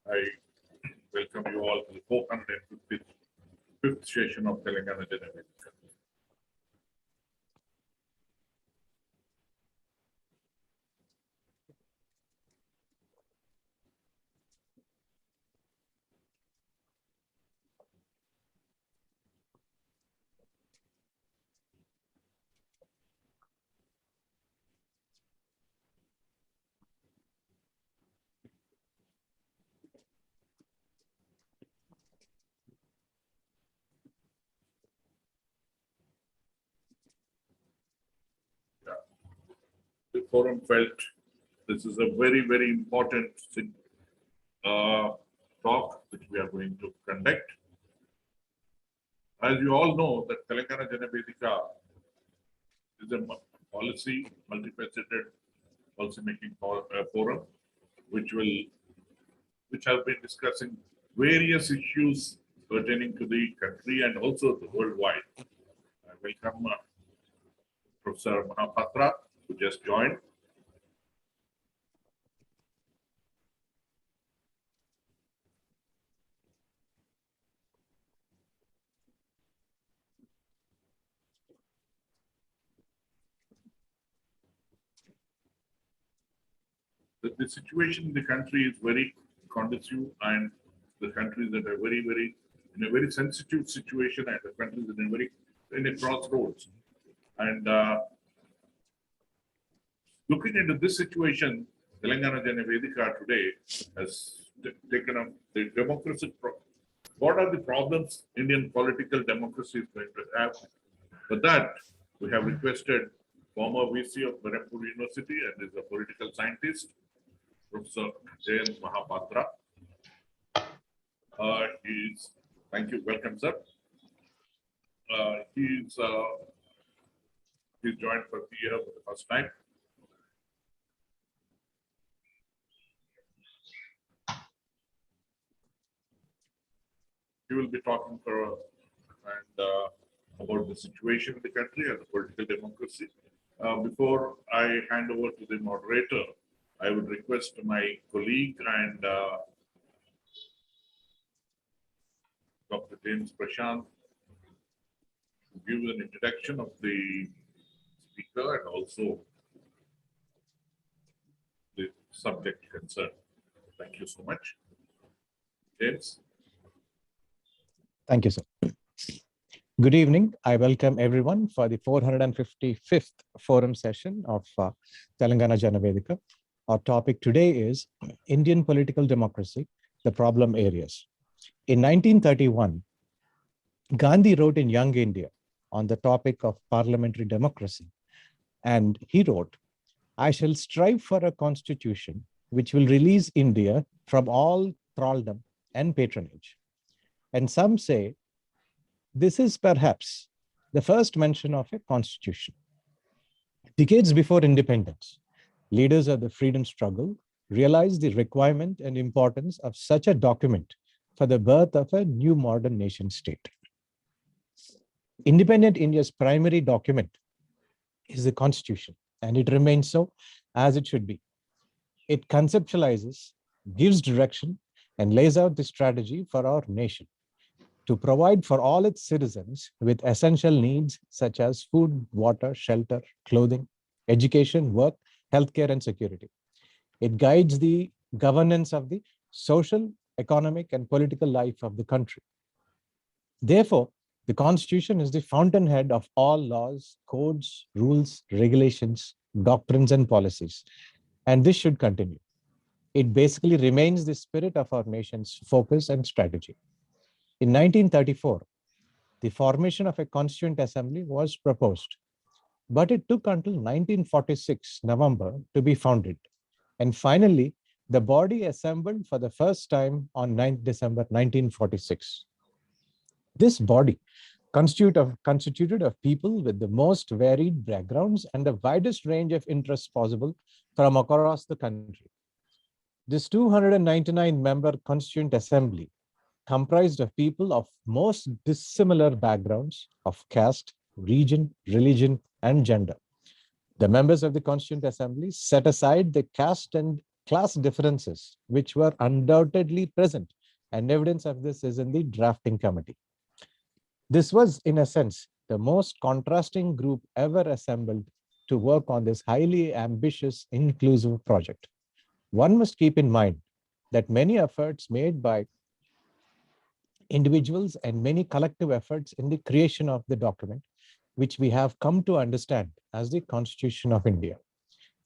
I welcome you all to the 455th session of Telangana Jana Vedika. The forum felt this is a very important talk which we are going to conduct. As you all know, that Telangana Jana Vedika is a multifaceted policy-making forum, which has been discussing various issues pertaining to the country and also the worldwide. I welcome Professor Mahapatra, who just joined. The situation in the country is very conducive, and the country is at a very sensitive situation, and the country is in a crossroads. And looking into this situation, Telangana Jana Vedika today has taken up the democracy. What are the problems Indian political democracy is going to have? For that, we have requested former VC of Berhampur University and is a political scientist, Professor Jayan Mahapatra. Thank you, welcome, sir. He's joined for the year for the first time. He will be talking about the situation in the country and the political democracy. Before I hand over to the moderator, I would request my colleague and Dr. James Prashant to give an introduction of the speaker and also the subject concerned. Thank you so much. James. Thank you, sir. Good evening. I welcome everyone for the 455th forum session of Telangana Jana Vedika. Our topic today is Indian political democracy, the problem areas. In 1931, Gandhi wrote in Young India on the topic of parliamentary democracy. And he wrote, "I shall strive for a constitution which will release India from all thraldom and patronage." And some say this is perhaps the first mention of a constitution. Decades before independence, leaders of the freedom struggle realized the requirement and importance of such a document for the birth of a new modern nation state. Independent India's primary document is the Constitution, and it remains so as it should be. It conceptualizes, gives direction, and lays out the strategy for our nation to provide for all its citizens with essential needs such as food, water, shelter, clothing, education, work, healthcare, and security. It guides the governance of the social, economic, and political life of the country. Therefore, the Constitution is the fountainhead of all laws, codes, rules, regulations, doctrines, and policies. And this should continue. It basically remains the spirit of our nation's focus and strategy. In 1934, the formation of a Constituent Assembly was proposed, but it took until 1946 November to be founded. And finally, the body assembled for the first time on 9th December 1946. This body constituted of people with the most varied backgrounds and the widest range of interests possible from across the country. This 299-member Constituent Assembly comprised of people of most dissimilar backgrounds of caste, region, religion, and gender. The members of the Constituent Assembly set aside the caste and class differences, which were undoubtedly present, and evidence of this is in the drafting committee. This was, in a sense, the most contrasting group ever assembled to work on this highly ambitious, inclusive project. One must keep in mind that many efforts made by individuals and many collective efforts in the creation of the document, which we have come to understand as the Constitution of India.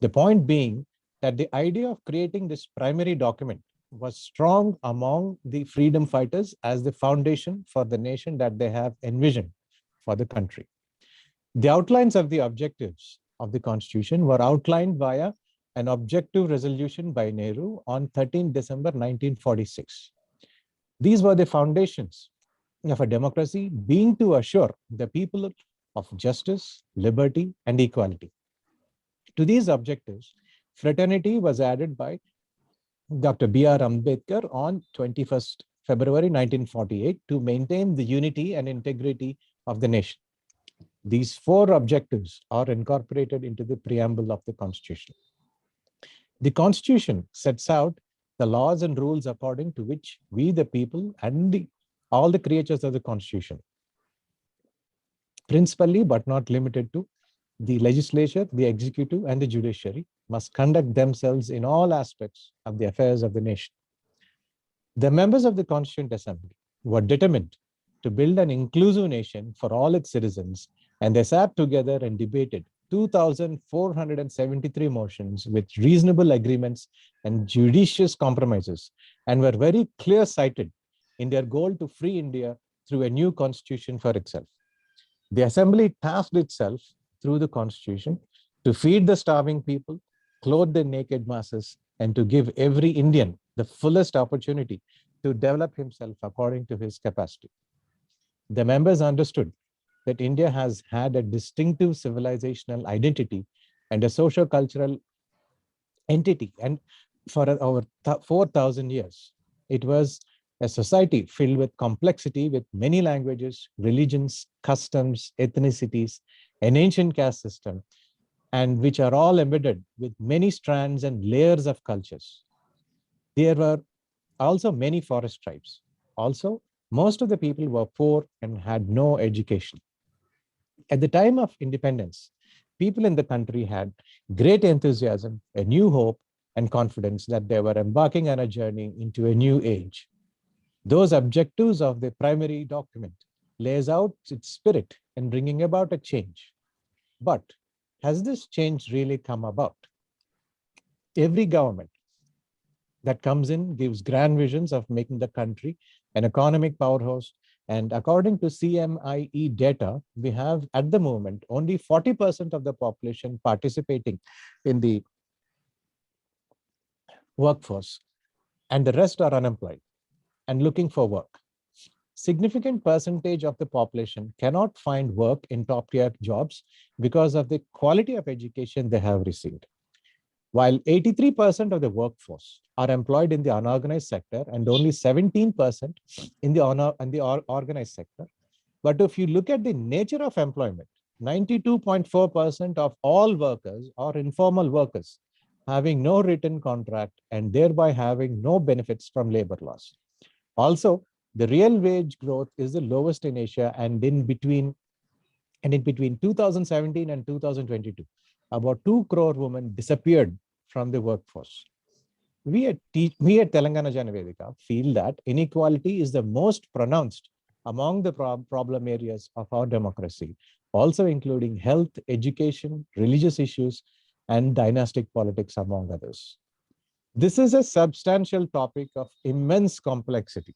The point being that the idea of creating this primary document was strong among the freedom fighters as the foundation for the nation that they have envisioned for the country. The outlines of the objectives of the Constitution were outlined via an objective resolution by Nehru on 13 December 1946. These were the foundations of a democracy, being to assure the people of justice, liberty, and equality. To these objectives, fraternity was added by Dr. B.R. Ambedkar on 21st February 1948 to maintain the unity and integrity of the nation. These four objectives are incorporated into the preamble of the Constitution. The Constitution sets out the laws and rules according to which we, the people, and all the creatures of the Constitution, principally but not limited to the legislature, the executive, and the judiciary, must conduct themselves in all aspects of the affairs of the nation. The members of the Constituent Assembly were determined to build an inclusive nation for all its citizens, and they sat together and debated 2,473 motions with reasonable agreements and judicious compromises, and were very clear-sighted in their goal to free India through a new constitution for itself. The Assembly tasked itself through the Constitution to feed the starving people, clothe the naked masses, and to give every Indian the fullest opportunity to develop himself according to his capacity. The members understood that India has had a distinctive civilizational identity and a socio-cultural entity, and for over 4,000 years, it was a society filled with complexity, with many languages, religions, customs, ethnicities, an ancient caste system, and which are all embedded with many strands and layers of cultures. There were also many forest tribes. Also, most of the people were poor and had no education. At the time of independence, people in the country had great enthusiasm, a new hope, and confidence that they were embarking on a journey into a new age. Those objectives of the primary document lays out its spirit in bringing about a change. But has this change really come about? Every government that comes in gives grand visions of making the country an economic powerhouse. And according to CMIE data, we have at the moment only 40% of the population participating in the workforce, and the rest are unemployed and looking for work. Significant percentage of the population cannot find work in top-tier jobs because of the quality of education they have received. While 83% of the workforce are employed in the unorganized sector and only 17% in the organized sector. But if you look at the nature of employment, 92.4% of all workers are informal workers, having no written contract and thereby having no benefits from labor laws. Also, the real wage growth is the lowest in Asia, and in between 2017 and 2022, about 2 crore women disappeared from the workforce. We at Telangana Jana Vedika feel that inequality is the most pronounced among the problem areas of our democracy, also including health, education, religious issues, and dynastic politics, among others. This is a substantial topic of immense complexity.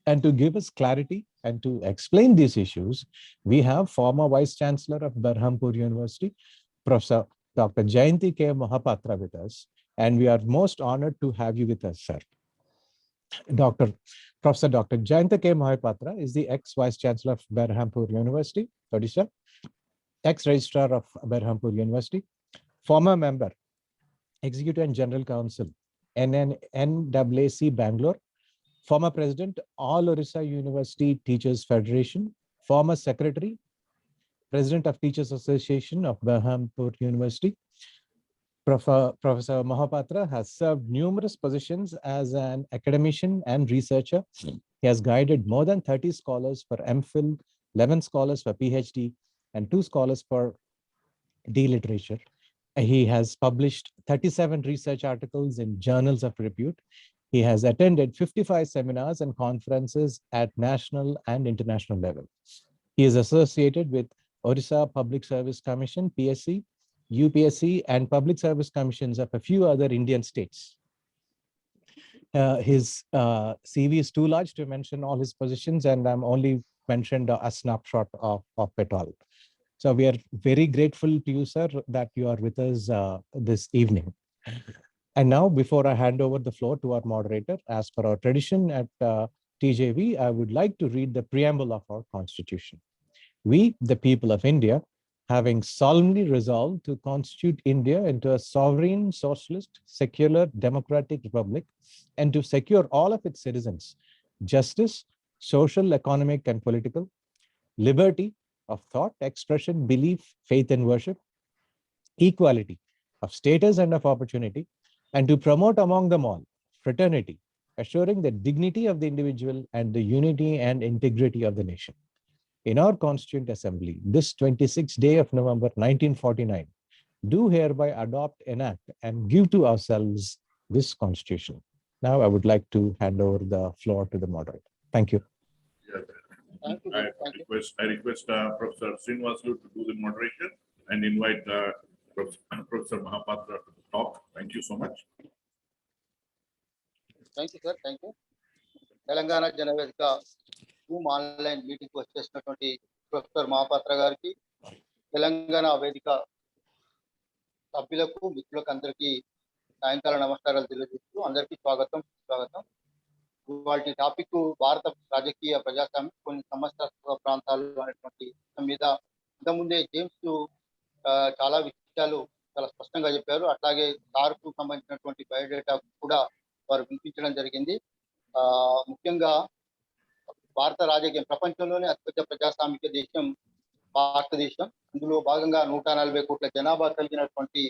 And to give us clarity and to explain these issues, we have former Vice Chancellor of Berhampur University, Professor Dr. Jayanti K. Mohapatra with us, and we are most honored to have you with us, sir. Professor Dr. Jayanta K. Mahapatra is the ex-Vice Chancellor of Berhampur University, Odisha, ex-Registrar of Berhampur University, former member, Executive and General Counsel, NNNAAC Bangalore, former President, All Orissa University Teachers Federation, former Secretary, President of Teachers Association of Berhampur University. Professor Mahapatra has served numerous positions as an academician and researcher. He has guided more than 30 scholars for MPhil, 11 scholars for PhD, and 2 scholars for D literature. He has published 37 research articles in journals of repute. He has attended 55 seminars and conferences at national and international level. He is associated with Odisha Public Service Commission, PSC, UPSC, and Public Service Commissions of a few other Indian states. His CV is too large to mention all his positions, and I'm only mentioned a snapshot of it all. So we are very grateful to you, sir, that you are with us this evening. And now, before I hand over the floor to our moderator, as per our tradition at TJV, I would like to read the preamble of our Constitution. We, the people of India, having solemnly resolved to constitute India into a sovereign, socialist, secular, democratic republic, and to secure all of its citizens justice, social, economic, and political, liberty of thought, expression, belief, faith, and worship, equality of status and of opportunity, and to promote among them all fraternity, assuring the dignity of the individual and the unity and integrity of the nation. In our Constituent Assembly, this 26th day of November 1949, do hereby adopt, enact, and give to ourselves this Constitution. Now I would like to hand over the floor to the moderator. Thank you. Yes. Thank you. I request Professor Srinivasulu to do the moderation and invite Professor Mahapatra to talk. Thank you so much. Thank you, sir. Thank you. Telangana Jana Vedika Zoom online meeting కు వచ్చేసినటువంటి professor Mohapatra గారికి, తెలంగాణ వేదిక సభ్యులకు, మిత్రులకు అందరికీ సాయంకాల నమస్కారాలు తెలియజేస్తూ అందరికీ స్వాగతం. వాటి టాపిక్ భారత రాజకీయ ప్రజాస్వామ్యం కొన్ని సమస్యాత్మక ప్రాంతాలు అనేటువంటి మీద ఇంతకుముందే జేమ్స్ చాలా విషయాలు చాలా స్పష్టంగా చెప్పారు. అట్లాగే సార్కు సంబంధించినటువంటి బయోడేటా కూడా వారు వినిపించడం జరిగింది. ముఖ్యంగా భారత రాజకీయం ప్రపంచంలోనే అతిపెద్ద ప్రజాస్వామిక దేశం భారతదేశం. ఇందులో భాగంగా 140 కోట్ల జనాభా కలిగినటువంటి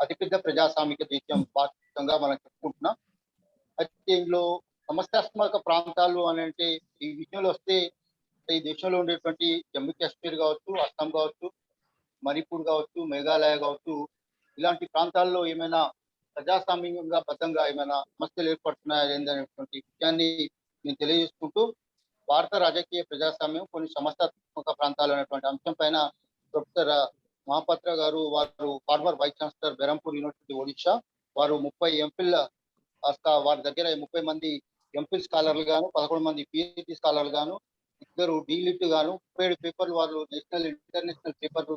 అతిపెద్ద ప్రజాస్వామిక దేశం భారతదేశంగా మనం చెప్పుకుంటున్నాం. అయితే ఇందులో సమస్యాత్మక ప్రాంతాలు అని అంటే ఈ విషయంలో వస్తే ఈ దేశంలో ఉండేటువంటి జమ్మూ కాశ్మీర్ కావచ్చు, అస్సాం కావచ్చు, మణిపూర్ కావచ్చు, మేఘాలయ కావచ్చు, ఇలాంటి ప్రాంతాల్లో ఏమైనా ప్రజాస్వామ్యంగా బద్దంగా ఏమైనా సమస్యలు ఏర్పడుతున్నాయా ఏందనేటువంటి విషయాన్ని నేను తెలియజేసుకుంటూ, భారత రాజకీయ ప్రజాస్వామ్యం కొన్ని సమస్యాత్మక ప్రాంతాలు అనేటువంటి అంశం పైన ప్రొఫెసర్ మహాపాత్ర గారు, వారు former vice chancellor Berhampur university Odisha, వారు 30 ఎంఫిల్ వారి దగ్గర 30 మంది ఎంఫిల్ స్కాలర్లు గాను, 11 మంది పిహెచ్డి స్కాలర్లు గాను, 2 డీలిట్ గాను, 37 పేపర్లు వారు నేషనల్ ఇంటర్నేషనల్ పేపర్లు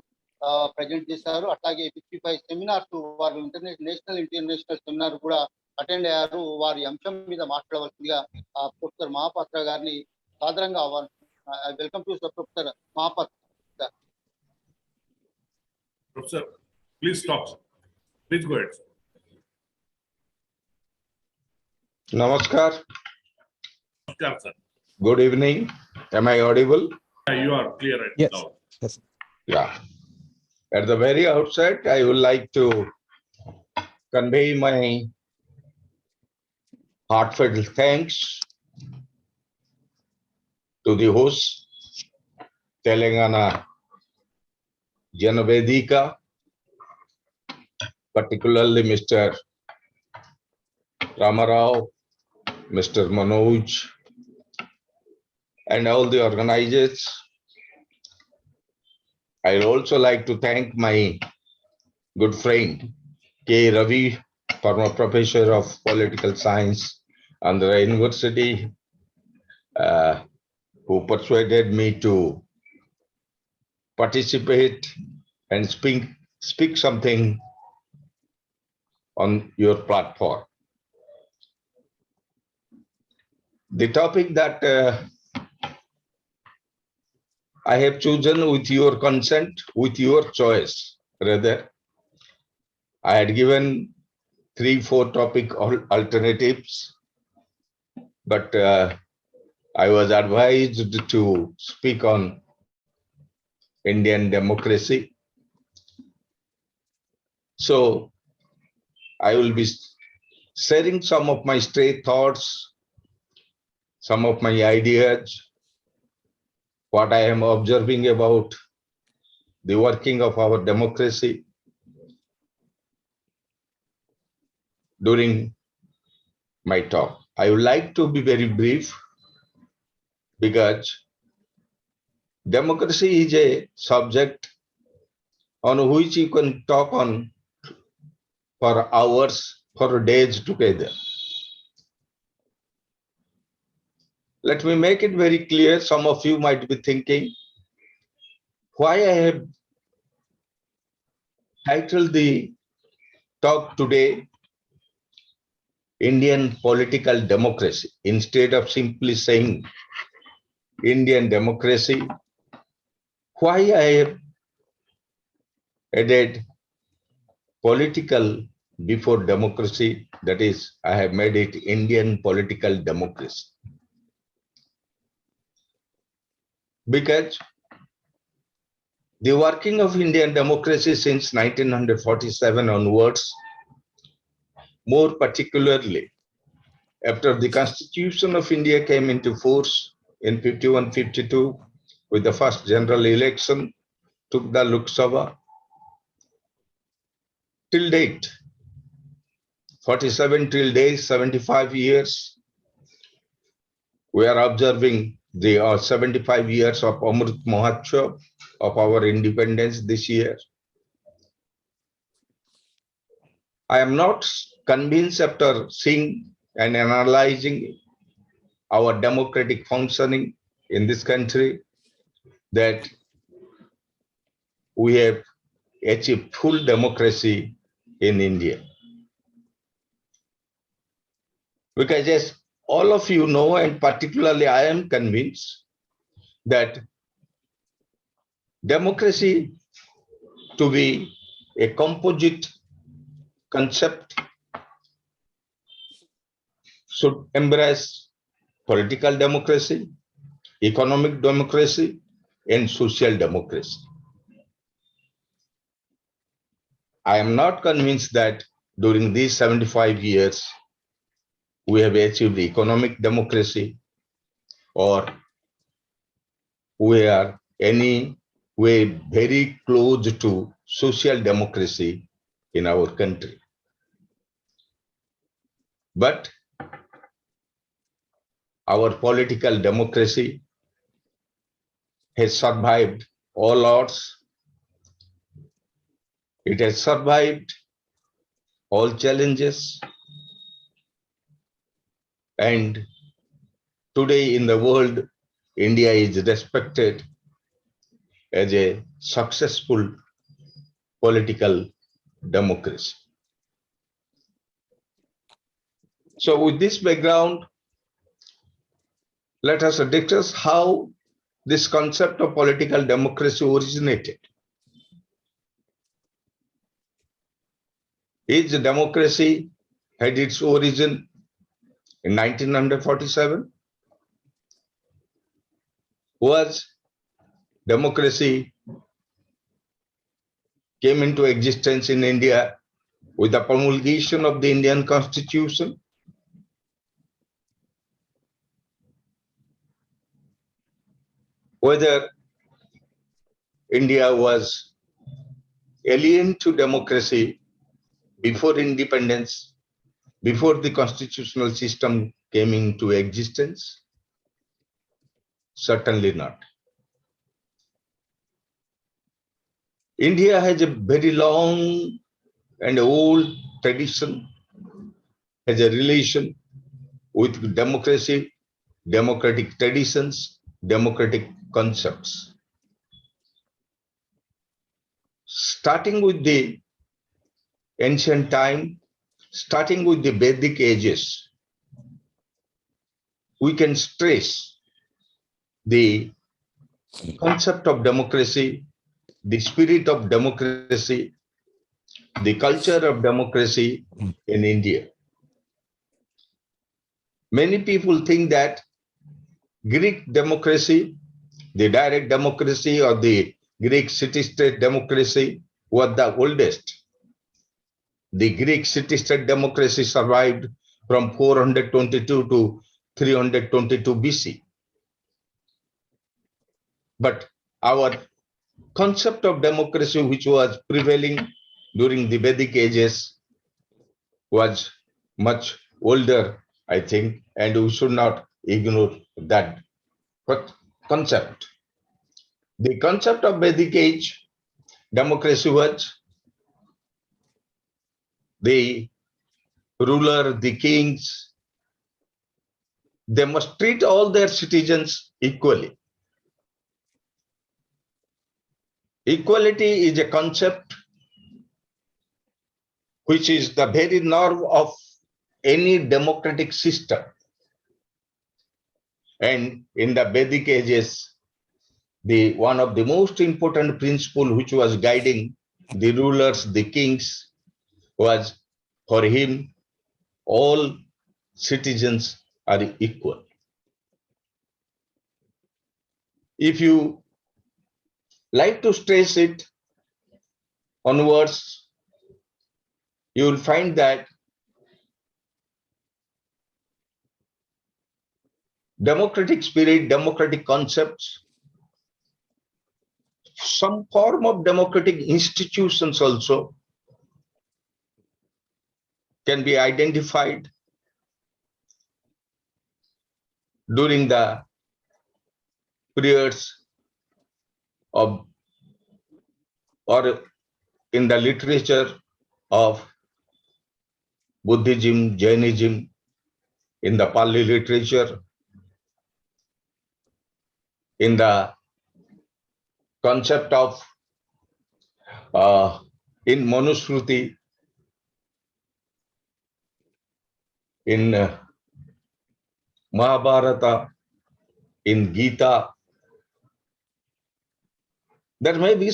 ప్రజెంట్ చేశారు. అట్లాగే 55 సెమినార్స్ వారు నేషనల్ ఇంటర్నేషనల్ సెమినార్ కూడా అటెండ్ అయ్యారు. వారి అంశం మీద మాట్లాడవలసిందిగా ప్రొఫెసర్ మహాపాత్ర గారిని సాదరంగా welcome to professor Mohapatra. Professor, please talk. Please go ahead. Namaskar. Namaskar, sir. Good evening. Am I audible? Yeah, you are clear right Yes. now. Yes. Yeah. At the very outset, I would like to convey my heartfelt thanks to the host, Telangana Jana Vedika, particularly Mr. Ramarao, Mr. Manoj, and all the organizers. I'd also like to thank my good friend K. Ravi, former professor of political science at the university, who persuaded me to participate and speak something on your platform. The topic that I have chosen with your consent, with your choice, rather, I had given 3-4 topic alternatives, but I was advised to speak on Indian democracy. So I will be sharing some of my stray thoughts, some of my ideas, what I am observing about the working of our democracy during my talk. I would like to be very brief because democracy is a subject on which you can talk on for hours, for days together. Let me make it very clear. Some of you might be thinking why I have titled the talk today Indian political democracy instead of simply saying Indian democracy. Why I have added political before democracy, that is, I have made it Indian political democracy. Because the working of Indian democracy since 1947 onwards, more particularly after the Constitution of India came into force in 51-52 with the first general election, took the Lok Sabha, till date, 47 till date, 75 years, we are observing the 75 years of Amrit Mahotsav of our independence this year. I am not convinced after seeing and analyzing our democratic functioning in this country that we have achieved full democracy in India. Because as all of you know, and particularly I am convinced that democracy to be a composite concept should embrace political democracy, economic democracy, and social democracy. I am not convinced that during these 75 years, we have achieved economic democracy or we are any way very close to social democracy in our country. But our political democracy has survived all odds. It has survived all challenges. And today in the world, India is respected as a successful political democracy. So with this background, let us discuss how this concept of political democracy originated. Is democracy had its origin in 1947? Was democracy came into existence in India with the promulgation of the Indian Constitution? Whether India was alien to democracy before independence, before the constitutional system came into existence? Certainly not. India has a very long and old tradition, has a relation with democracy, democratic traditions, democratic concepts. Starting with the ancient time, starting with the Vedic ages, we can stress the concept of democracy, the spirit of democracy, the culture of democracy in India. Many people think that Greek democracy, the direct democracy or the Greek city-state democracy was the oldest. The Greek city-state democracy survived from 422 to 322 BC. But our concept of democracy, which was prevailing during the Vedic ages, was much older, I think, and we should not ignore that concept. The concept of Vedic age democracy was the ruler, the kings, they must treat all their citizens equally. Equality is a concept which is the very nerve of any democratic system. And in the Vedic ages, one of the most important principle which was guiding the rulers, the kings, was for him, all citizens are equal. If you like to stress it onwards, you will find that democratic spirit, democratic concepts, some form of democratic institutions also can be identified during the periods of or in the literature of Buddhism, Jainism, in the Pali literature, in the concept of in Manusmriti, in Mahabharata, in Gita, there may be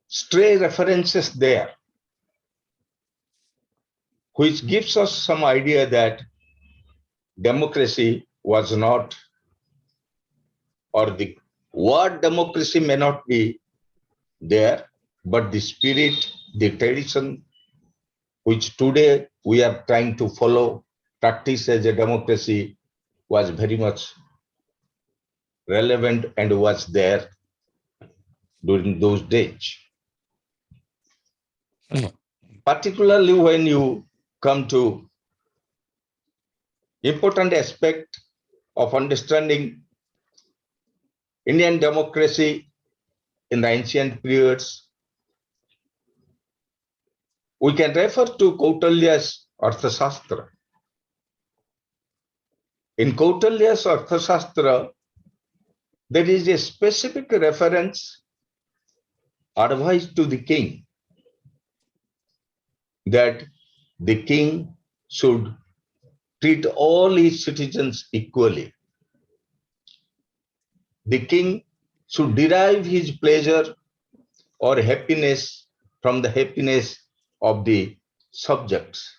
stray references there, which gives us some idea that democracy was not, or the word democracy may not be there, but the spirit, the tradition, which today we are trying to follow, practice as a democracy, was very much relevant and was there during those days. Particularly when you come to important aspect of understanding Indian democracy in the ancient periods, we can refer to Kautilya's Arthashastra. In Kautilya's Arthashastra, there is a specific reference, advice to the king, that the king should treat all his citizens equally. The king should derive his pleasure or happiness from the happiness of the subjects.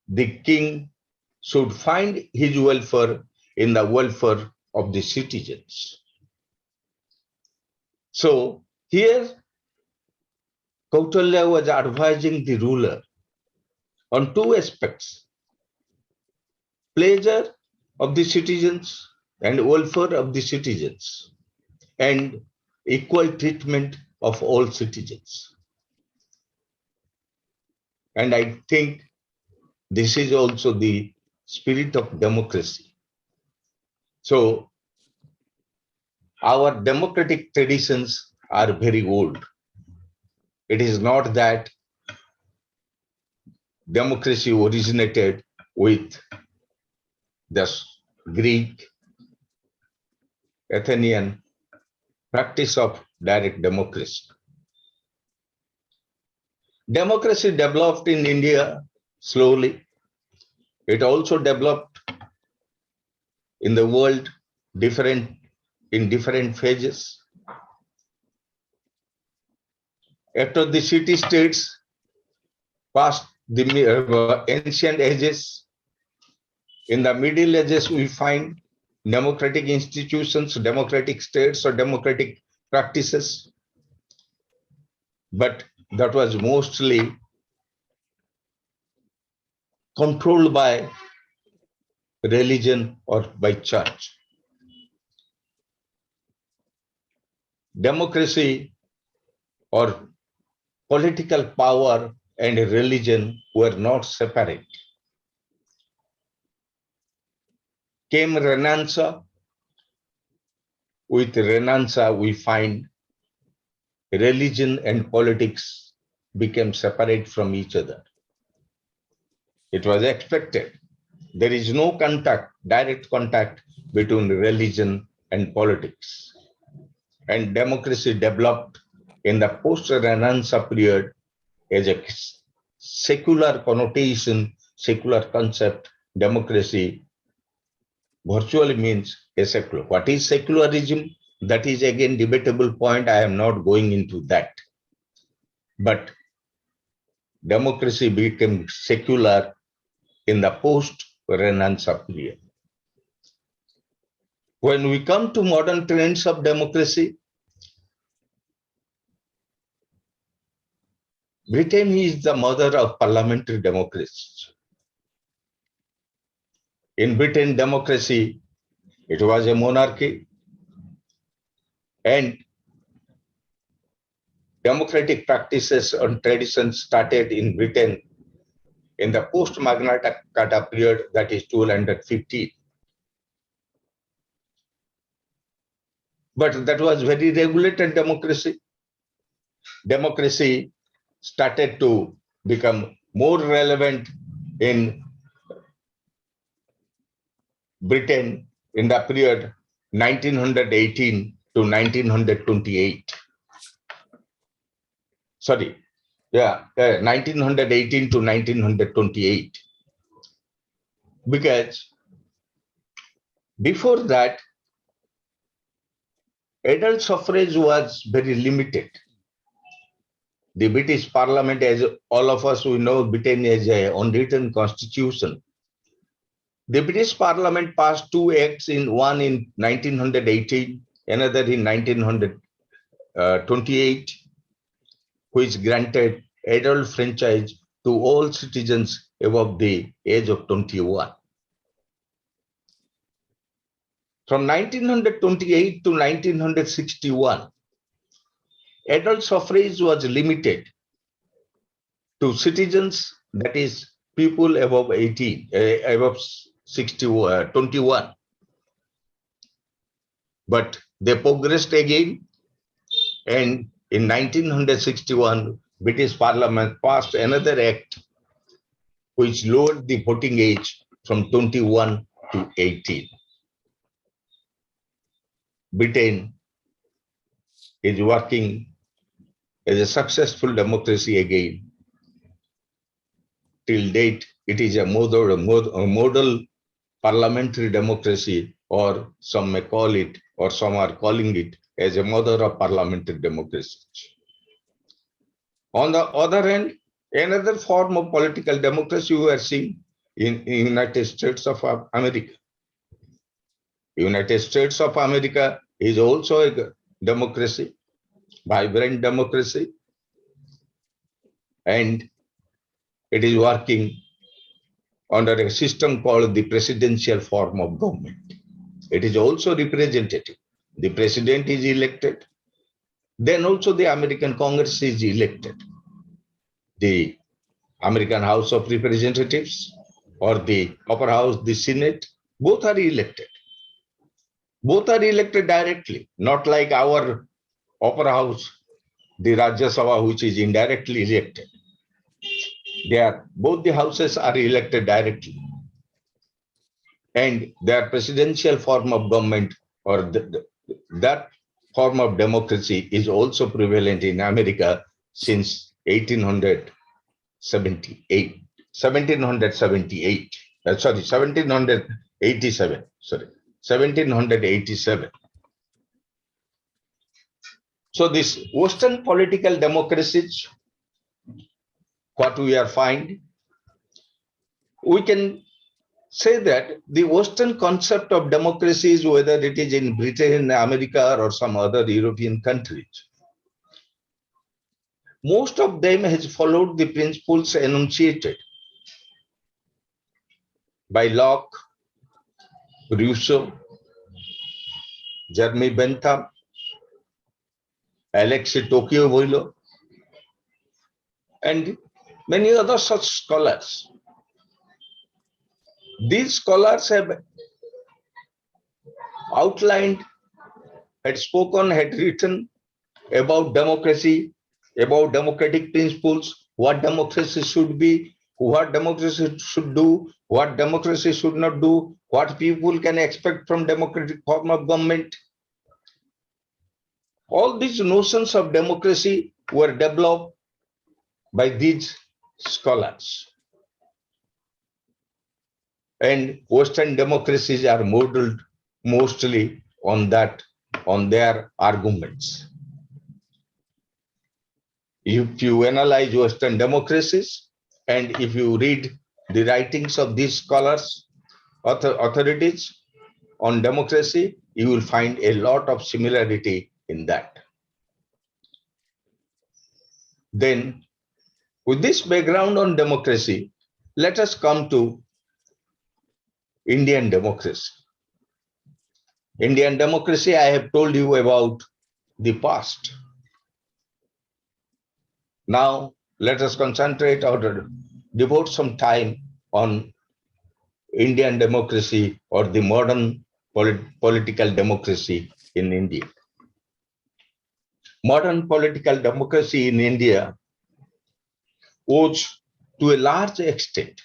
The king should find his welfare in the welfare of the citizens. So here, Kautilya was advising the ruler on two aspects: pleasure of the citizens and welfare of the citizens, and equal treatment of all citizens. And I think this is also the spirit of democracy. So our democratic traditions are very old. It is not that democracy originated with the Greek, Athenian practice of direct democracy. Democracy developed in India slowly. It also developed in the world in different phases. After the city-states passed the ancient ages, in the Middle Ages we find democratic institutions, democratic states or democratic practices, but that was mostly controlled by religion or by church. Democracy or political power and religion were not separate. Came Renaissance. With Renaissance, we find religion and politics became separate from each other. It was expected. There is no contact, direct contact between religion and politics. And democracy developed in the post-Renaissance period as a secular connotation, secular concept. Democracy virtually means a secular. What is secularism? That is again debatable point. I am not going into that. But democracy became secular in the post-Renaissance period. When we come to modern trends of democracy, Britain is the mother of parliamentary democracy. In Britain, democracy, it was a monarchy, and democratic practices and traditions started in Britain in the post-Magna Carta period, that is 1250. But that was very regulated democracy. Democracy started to become more relevant in Britain in the period 1918 to 1928. Sorry, 1918 to 1928. Because before that, adult suffrage was very limited. The British Parliament, as all of us we know, Britain has an unwritten constitution. The British Parliament passed two acts, one in 1918, another in 1928, which granted adult franchise to all citizens above the age of 21. From 1928 to 1961, adult suffrage was limited to citizens, that is, people above 18, above 21. But they progressed again, and in 1961, British Parliament passed another act which lowered the voting age from 21 to 18. Britain is working as a successful democracy again. Till date, it is a model parliamentary democracy, or some may call it, or some are calling it as a mother of parliamentary democracy. On the other hand, another form of political democracy we are seeing in United States of America. United States of America is also a democracy, vibrant democracy, and it is working under a system called the presidential form of government. It is also representative. The president is elected. Then also the American Congress is elected. The American House of Representatives or the upper house, the Senate, both are elected. Both are elected directly, not like our upper house, the Rajya Sabha, which is indirectly elected. Both the houses are elected directly. And their presidential form of government, or that form of democracy, is also prevalent in America since 1787. Sorry, 1787. Sorry. 1787. So this Western political democracies, what we are find, we can say that the Western concept of democracy is, whether it is in Britain, America, or some other European countries, most of them has followed the principles enunciated by Locke, Rousseau, Jeremy Bentham, Alexis Tocqueville, and many other such scholars. These scholars have outlined, had spoken, had written about democracy, about democratic principles, what democracy should be, what democracy should do, what democracy should not do, what people can expect from democratic form of government. All these notions of democracy were developed by these scholars. And Western democracies are modeled mostly on that, on their arguments. If you analyze Western democracies and if you read the writings of these scholars, authorities on democracy, you will find a lot of similarity in that. Then, with this background on democracy, let us come to Indian democracy. Indian democracy, I have told you about the past. Now, let us concentrate or devote some time on Indian democracy or the modern political democracy in India. Modern political democracy in India owes to a large extent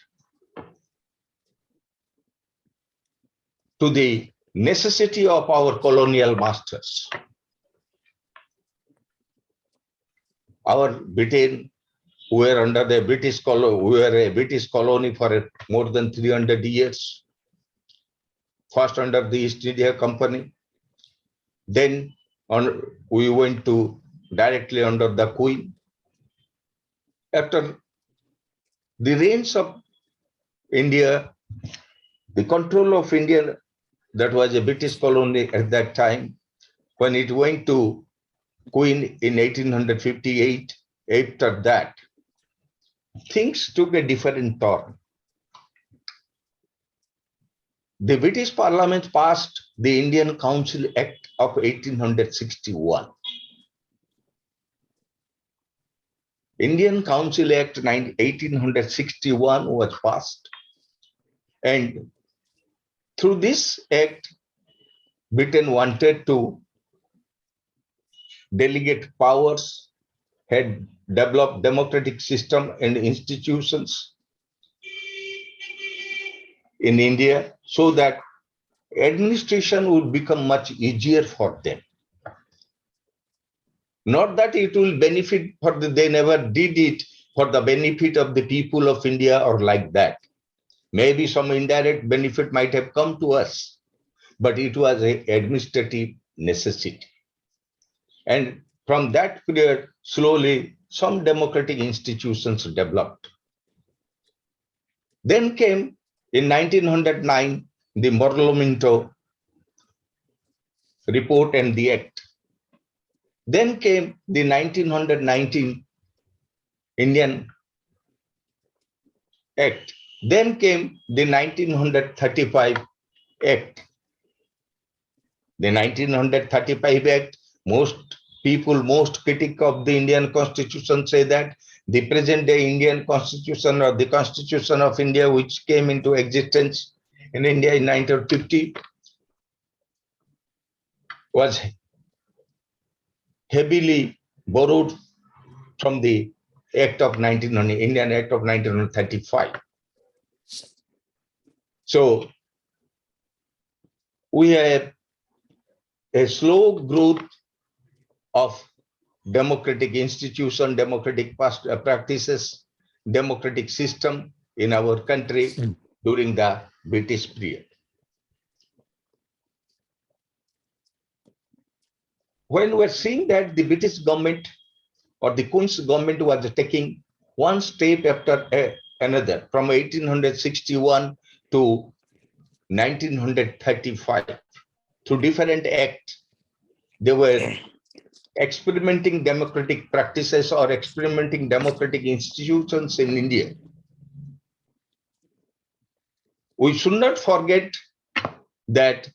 to the necessity of our colonial masters. Our Britain, who were under the British colony, we were a British colony for more than 300 years. First under the East India Company, then we went to directly under the Queen. After the reigns of India, the control of India, that was a British colony at that time, when it went to Queen in 1858, after that, things took a different turn. The British Parliament passed the Indian Council Act of 1861. Indian Council Act 1861 was passed, and through this act, Britain wanted to delegate powers, had developed democratic system and institutions in India so that administration would become much easier for them. Not that it will benefit for they never did it for the benefit of the people of India or like that. Maybe some indirect benefit might have come to us, but it was an administrative necessity. And from that period, slowly some democratic institutions developed. Then came in 1909 the Morlomento report and the act. Then came the 1919 Indian Act. Then came the 1935 Act. The 1935 Act, most people, most critics of the Indian Constitution say that the present day Indian Constitution or the Constitution of India, which came into existence in India in 1950, was heavily borrowed from the Act of Indian Act of 1935. So we have a slow growth of democratic institution, democratic practices, democratic system in our country during the British period. when we're seeing that the British government or the Queen's government was taking one step after another from 1861 to 1935 through different acts, they were experimenting democratic practices or experimenting democratic institutions in India. We should not forget that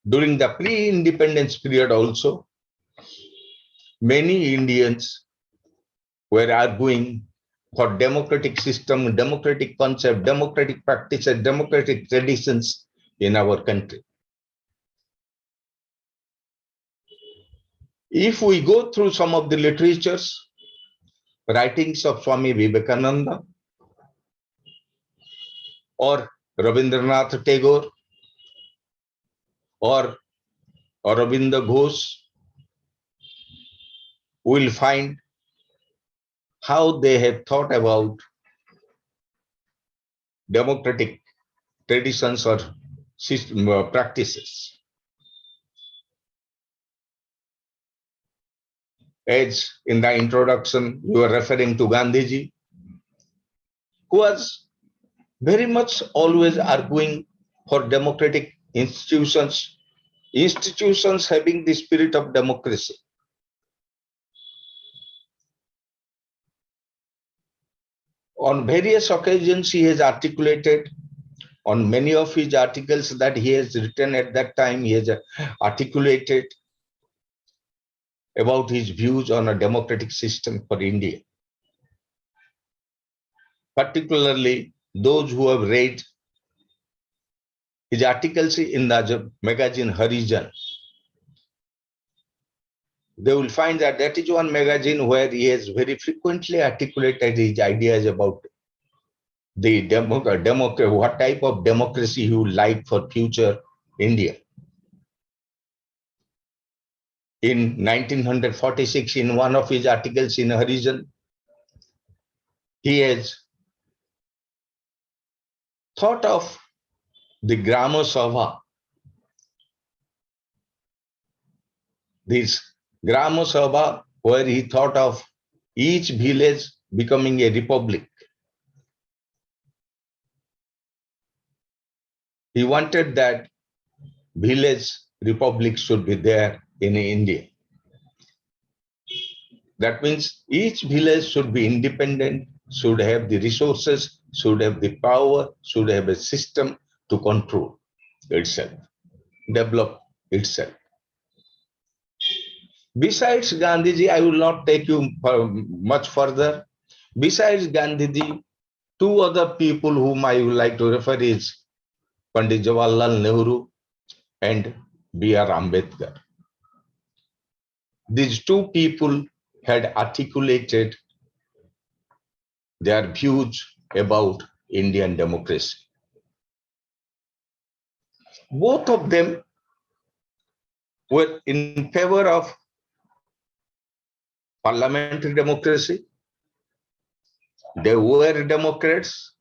during the pre-independence period also, many Indians were arguing for democratic system, democratic concept, democratic practices, democratic traditions in our country. If we go through some of the literatures, writings of Swami Vivekananda or Rabindranath Tagore or Aurobindo Ghosh, we will find how they have thought about democratic traditions or system, practices. As in the introduction, you are referring to Gandhiji, who was very much always arguing for democratic institutions, institutions having the spirit of democracy. On various occasions, he has articulated on many of his articles that he has written at that time, he has articulated about his views on a democratic system for India. Particularly those who have read his articles in the magazine Harijan, they will find that that is one magazine where he has very frequently articulated his ideas about the what type of democracy he would like for future India. In 1946, in one of his articles in Harijan, he has thought of the Grama Sabha. This Grama Sabha, where he thought of each village becoming a republic. He wanted that village republic should be there in India. That means each village should be independent, should have the resources, should have the power, should have a system to control itself, develop itself. Besides Gandhiji, I will not take you much further. Besides Gandhiji, two other people whom I would like to refer is Pandit Jawaharlal Nehru and B.R. Ambedkar. These two people had articulated their views about Indian democracy. Both of them were in favor of parliamentary democracy. They were Democrats.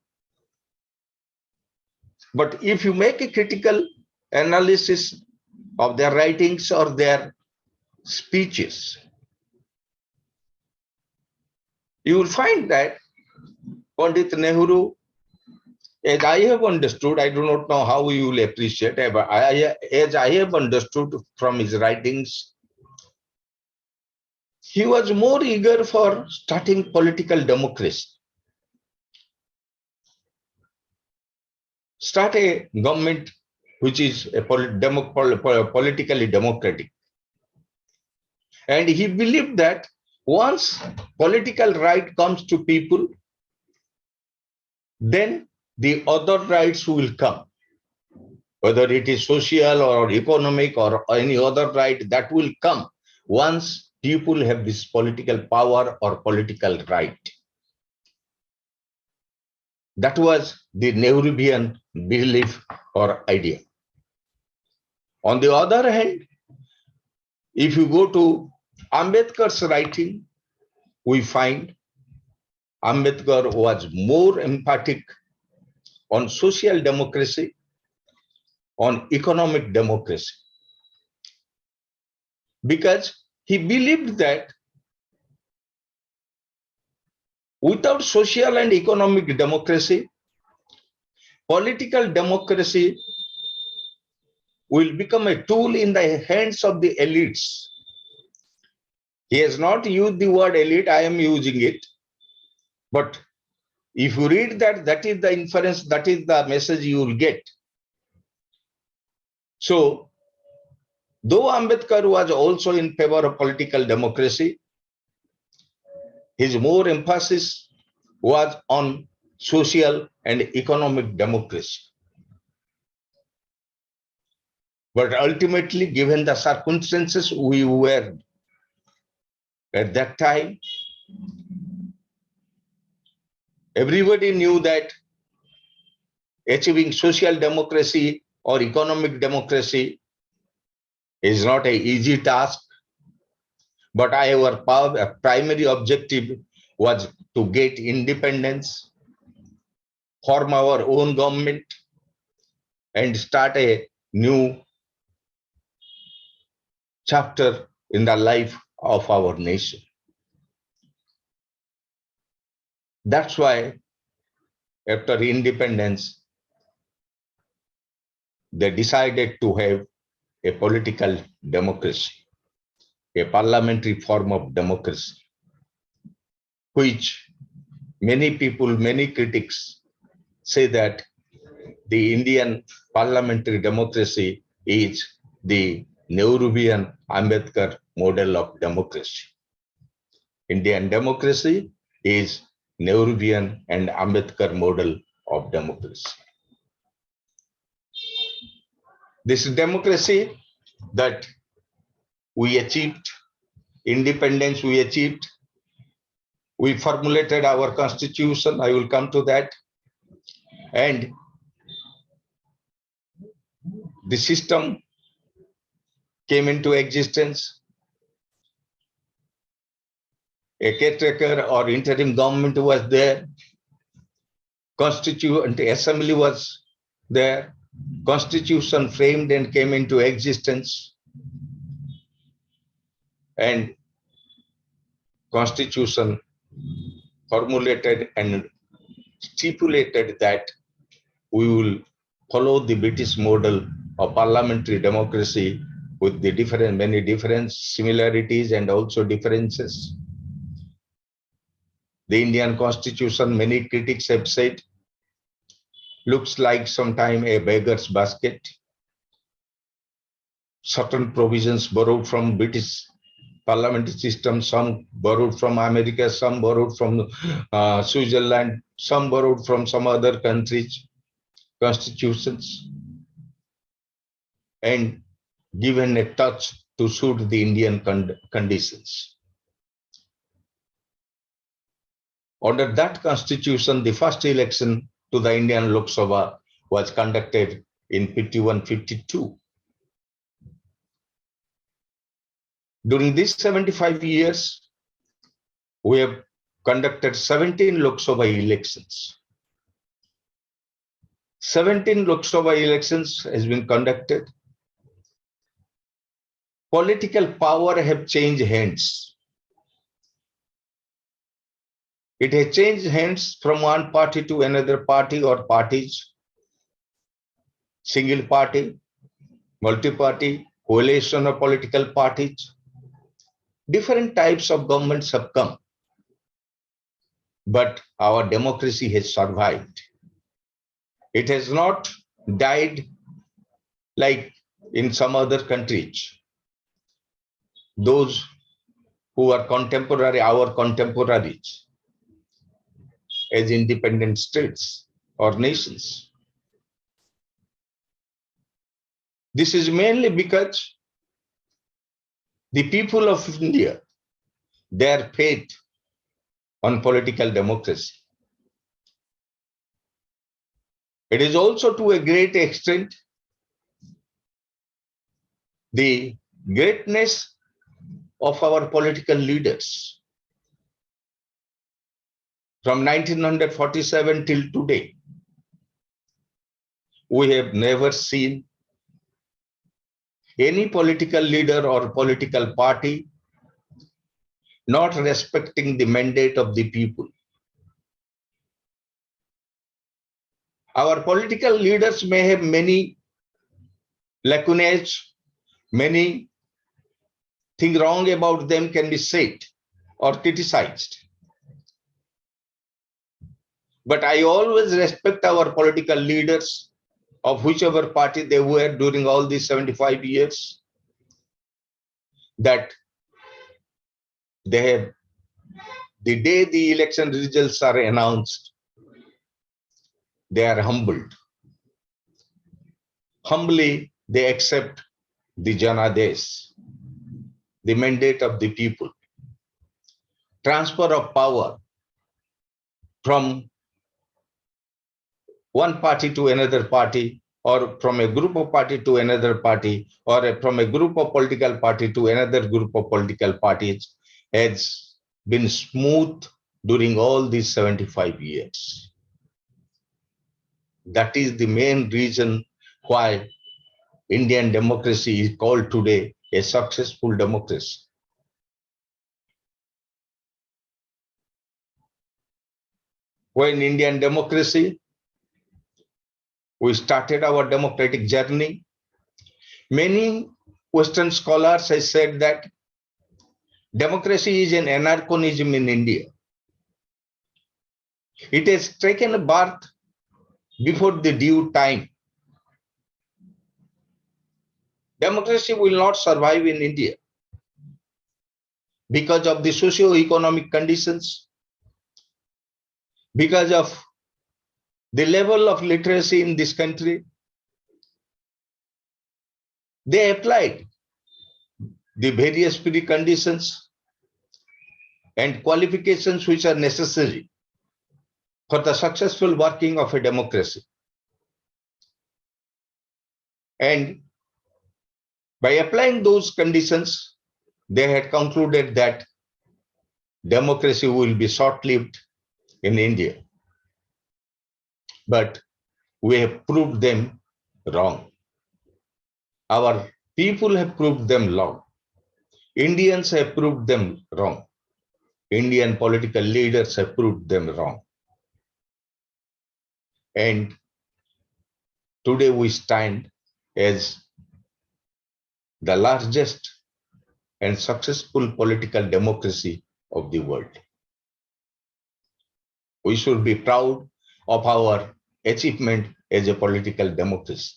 But if you make a critical analysis of their writings or their speeches, you will find that Pandit Nehru, as I have understood, I do not know how you will appreciate, but as I have understood from his writings, he was more eager for starting political democracy. Start a government which is a politically democratic. And he believed that once political right comes to people, then the other rights will come. Whether it is social or economic or any other right, that will come once people have this political power or political right. That was the Nehruvian belief or idea. On the other hand, if you go to Ambedkar's writing, we find Ambedkar was more emphatic on social democracy, on economic democracy. because he believed that without social and economic democracy, political democracy will become a tool in the hands of the elites. He has not used the word elite, I am using it. But if you read that, that is the inference, that is the message you will get. So, though Ambedkar was also in favor of political democracy, his more emphasis was on social and economic democracy. But ultimately, given the circumstances we were at that time, everybody knew that achieving social democracy or economic democracy is not an easy task. But our primary objective was to get independence, form our own government, and start a new chapter in the life of our nation. That's why after independence, they decided to have a political democracy, a parliamentary form of democracy, which many people, many critics say that the Indian parliamentary democracy is the Nehruvian Ambedkar model of democracy. Indian democracy is Nehruvian and Ambedkar model of democracy. This democracy that we achieved, independence we achieved, we formulated our constitution, I will come to that, and the system came into existence. A caretaker or interim government was there, Constituent Assembly was there, Constitution framed and came into existence, and Constitution formulated and stipulated that we will follow the British model of parliamentary democracy with the many different similarities and also differences. The Indian Constitution, many critics have said, looks like sometime a beggar's basket. Certain provisions borrowed from British parliamentary system, some borrowed from America, some borrowed from Switzerland, some borrowed from some other countries' constitutions, and given a touch to suit the Indian conditions. Under that constitution, the first election to the Indian Lok Sabha was conducted in 51-52. During these 75 years, we have conducted 17 Lok Sabha elections. 17 Lok Sabha elections has been conducted. Political power have changed hands. It has changed hands from one party to another party or parties, single party, multi-party, coalition of political parties. Different types of governments have come, but our democracy has survived. It has not died like in some other countries. Those who are contemporary, our contemporaries, as independent states or nations. This is mainly because the people of India, their faith on political democracy. It is also to a great extent the greatness of our political leaders. From 1947 till today, we have never seen any political leader or political party not respecting the mandate of the people. Our political leaders may have many lacunae, many things wrong about them can be said or criticized. But I always respect our political leaders of whichever party they were during all these 75 years, that they have, the day the election results are announced, they are humbled. Humbly, they accept the Janades, the mandate of the people, transfer of power from one party to another party, or from a group of party to another party, or from a group of political party to another group of political parties, has been smooth during all these 75 years. That is the main reason why Indian democracy is called today a successful democracy. When Indian democracy, we started our democratic journey, many Western scholars have said that democracy is an anachronism in India. It has taken birth before the due time. Democracy will not survive in India because of the socio-economic conditions, because of the level of literacy in this country. They applied the various preconditions and qualifications which are necessary for the successful working of a democracy. And by applying those conditions, they had concluded that democracy will be short-lived in India. But we have proved them wrong. Our people have proved them wrong. Indians have proved them wrong. Indian political leaders have proved them wrong. And today we stand as the largest and successful political democracy of the world. We should be proud of our achievement as a political democracy.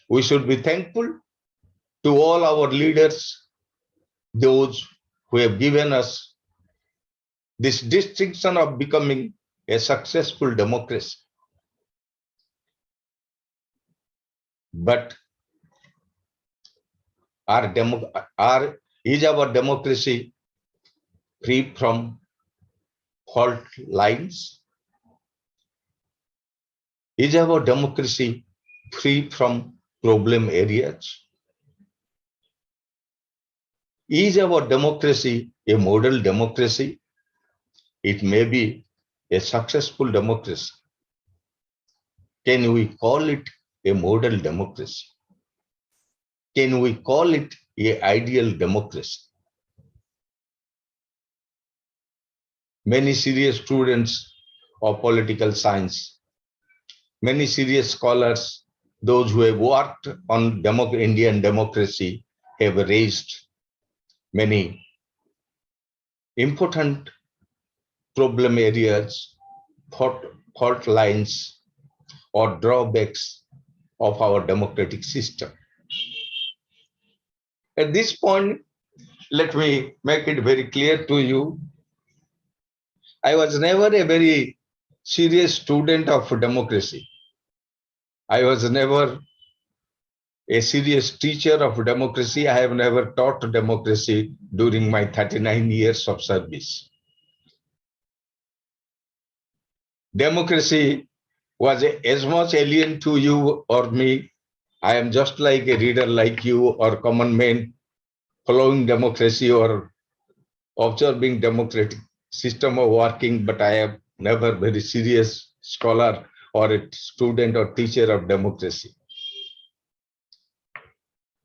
We should be thankful to all our leaders, those who have given us this distinction of becoming a successful democracy. But is our democracy free from fault lines? Is our democracy free from problem areas? Is our democracy a model democracy? It may be a successful democracy. Can we call it a model democracy? Can we call it an ideal democracy? Many serious students of political science, many serious scholars, those who have worked on Indian democracy, have raised many important problem areas, fault lines, or drawbacks of our democratic system. At this point, let me make it very clear to you. I was never a very serious student of democracy. I was never a serious teacher of democracy. I have never taught democracy during my 39 years of service. Democracy was as much alien to you or me. I am just like a reader like you or common man following democracy or observing democratic system of working, but I am never very serious scholar or a student or teacher of democracy.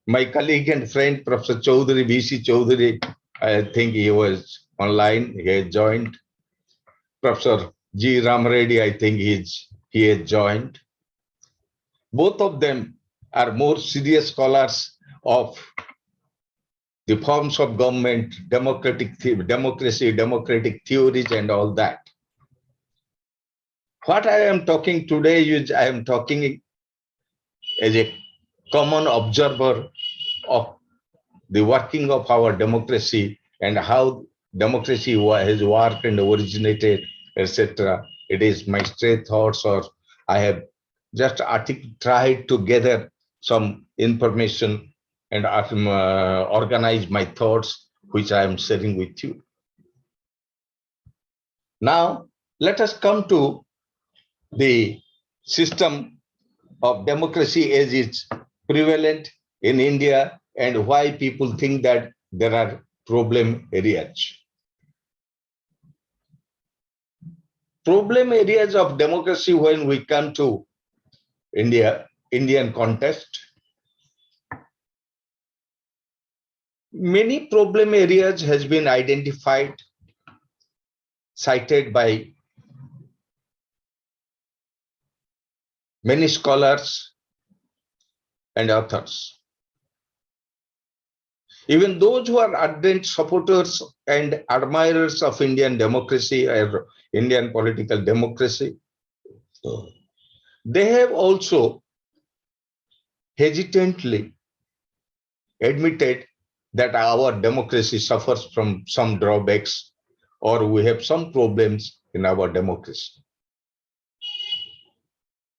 My colleague and friend, Professor Chaudhary, VC Chaudhary, I think he was online, he had joined. Professor G. Ram Reddy, I think he had joined. Both of them are more serious scholars of the forms of government, democracy, democratic theories, and all that. What I am talking today is I am talking as a common observer of the working of our democracy and how democracy has worked and originated, etc. It is my straight thoughts, or I have just tried to gather some information and organize my thoughts, which I am sharing with you. Now, let us come to the system of democracy as it's prevalent in India and why people think that there are problem areas. Problem areas of democracy when we come to Indian context. Many problem areas has been identified, cited by many scholars and authors. Even those who are ardent supporters and admirers of Indian democracy or Indian political democracy, they have also hesitantly admitted that our democracy suffers from some drawbacks or we have some problems in our democracy.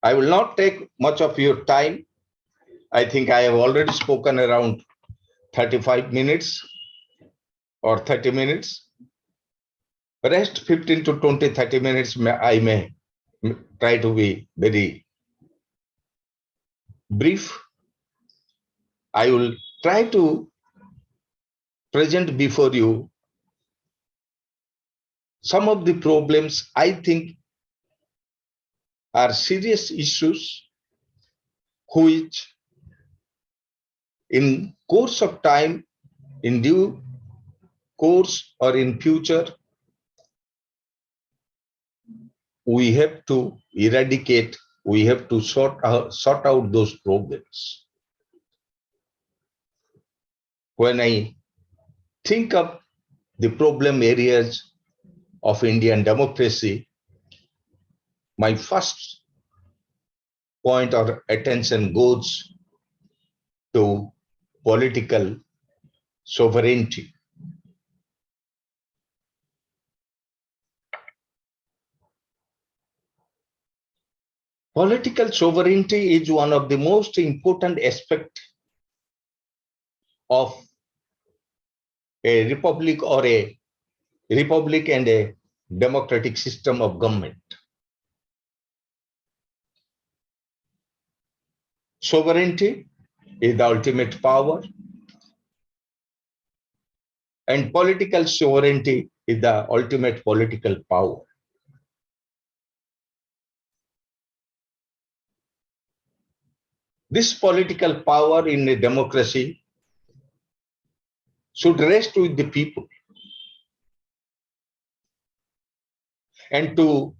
I will not take much of your time. I think I have already spoken around 35 minutes or 30 minutes. Rest 15 to 20, 30 minutes, I may try to be very brief. I will try to present before you some of the problems I think are serious issues which in course of time, in due course or in future, we have to eradicate, we have to sort out those problems. When I think of the problem areas of Indian democracy, my first point or attention goes to political sovereignty. Political sovereignty is one of the most important aspects of a republic or a republic and a democratic system of government. Sovereignty is the ultimate power, and political sovereignty is the ultimate political power. This political power in a democracy should rest with the people. And to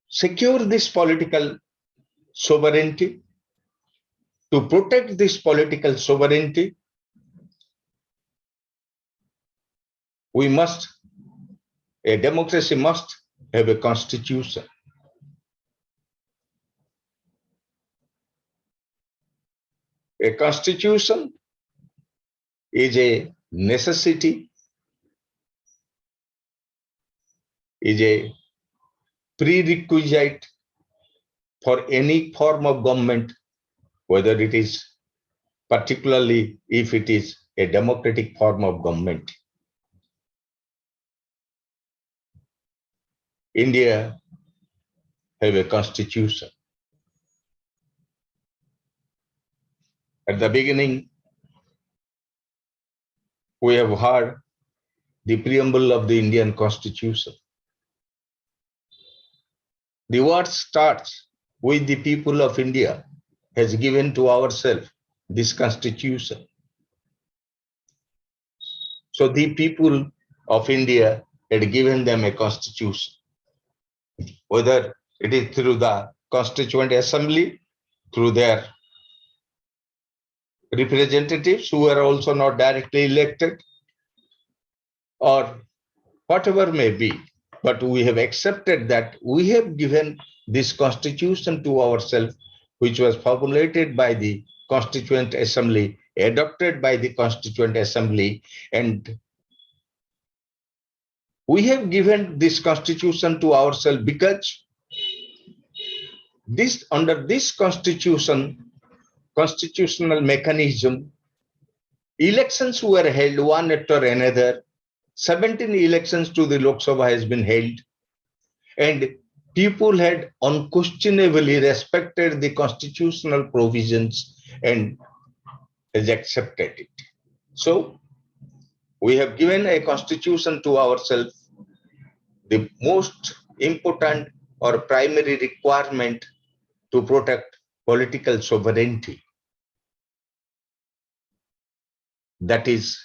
secure this political sovereignty, to protect this political sovereignty, a democracy must have a constitution. A constitution is a necessity, is a prerequisite for any form of government, whether it is particularly if it is a democratic form of government. India have a constitution. At the beginning, we have heard the preamble of the Indian Constitution. The word starts with the people of India, has given to ourselves this constitution. So the people of India had given them a constitution, whether it is through the Constituent Assembly, through their representatives who were also not directly elected, or whatever may be. But we have accepted that we have given this constitution to ourselves, which was formulated by the Constituent Assembly, adopted by the Constituent Assembly, and we have given this constitution to ourselves because this, under this constitution, constitutional mechanism, elections were held one after another. 17 elections to the Lok Sabha has been held, and people had unquestionably respected the constitutional provisions and has accepted it. So we have given a constitution to ourselves. The most important or primary requirement to protect political sovereignty, that is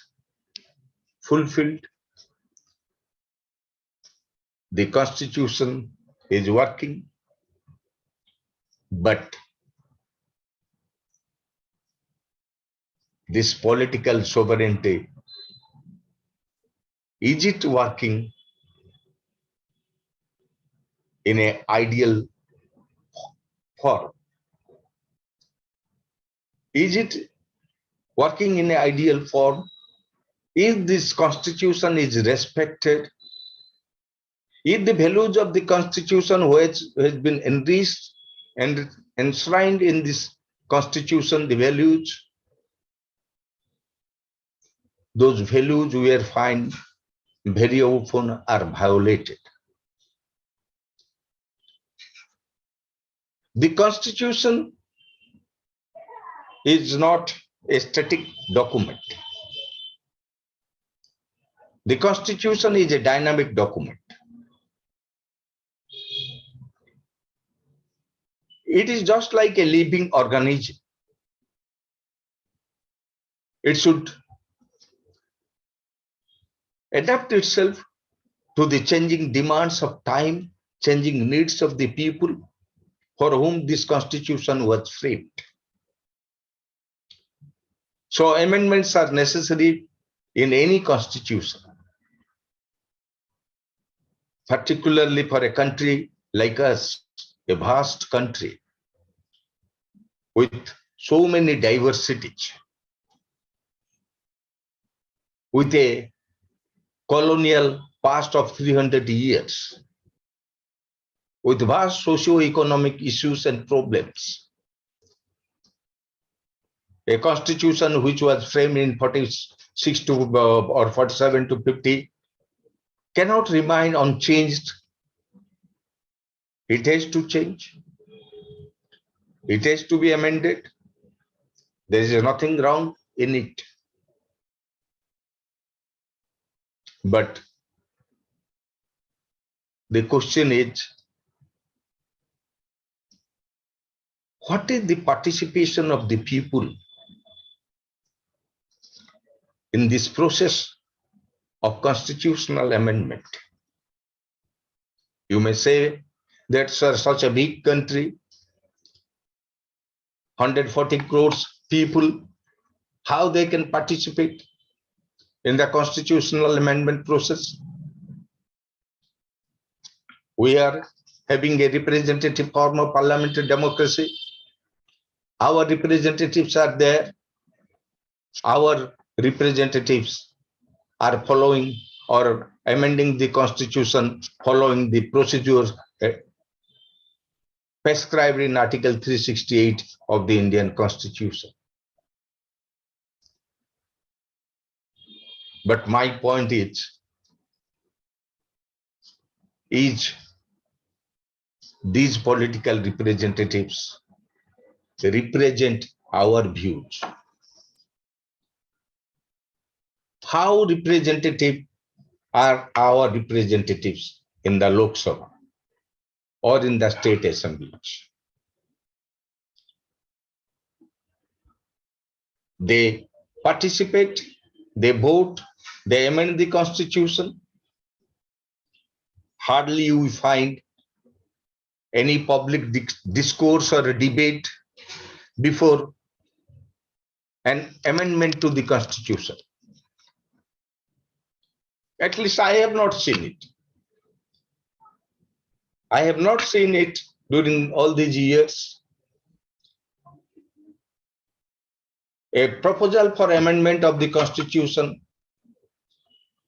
fulfilled. The constitution is working, but this political sovereignty, is it working in an ideal form? Is it working in an ideal form? If this constitution is respected, if the values of the constitution which has been enriched and enshrined in this constitution, the values, those values we are find very often are violated. The constitution is not a static document. The constitution is a dynamic document. It is just like a living organism. It should adapt itself to the changing demands of time, changing needs of the people for whom this constitution was framed. So amendments are necessary in any constitution, particularly for a country like us, a vast country with so many diversities, with a colonial past of 300 years, with vast socio-economic issues and problems. A constitution which was framed in 46 to or 47 to 50 cannot remain unchanged. It has to change. It has to be amended. There is nothing wrong in it. But the question is, what is the participation of the people in this process of constitutional amendment? You may say that such a big country, 140 crores people, how they can participate in the constitutional amendment process? We are having a representative form of parliamentary democracy. Our representatives are there. Our representatives are following or amending the constitution, following the procedures prescribed in Article 368 of the Indian Constitution. But my point is these political representatives represent our views. How representative are our representatives in the Lok Sabha or in the state assemblies? They participate, they vote, they amend the constitution. Hardly you find any public discourse or a debate before an amendment to the constitution. At least I have not seen it. I have not seen it during all these years. A proposal for amendment of the constitution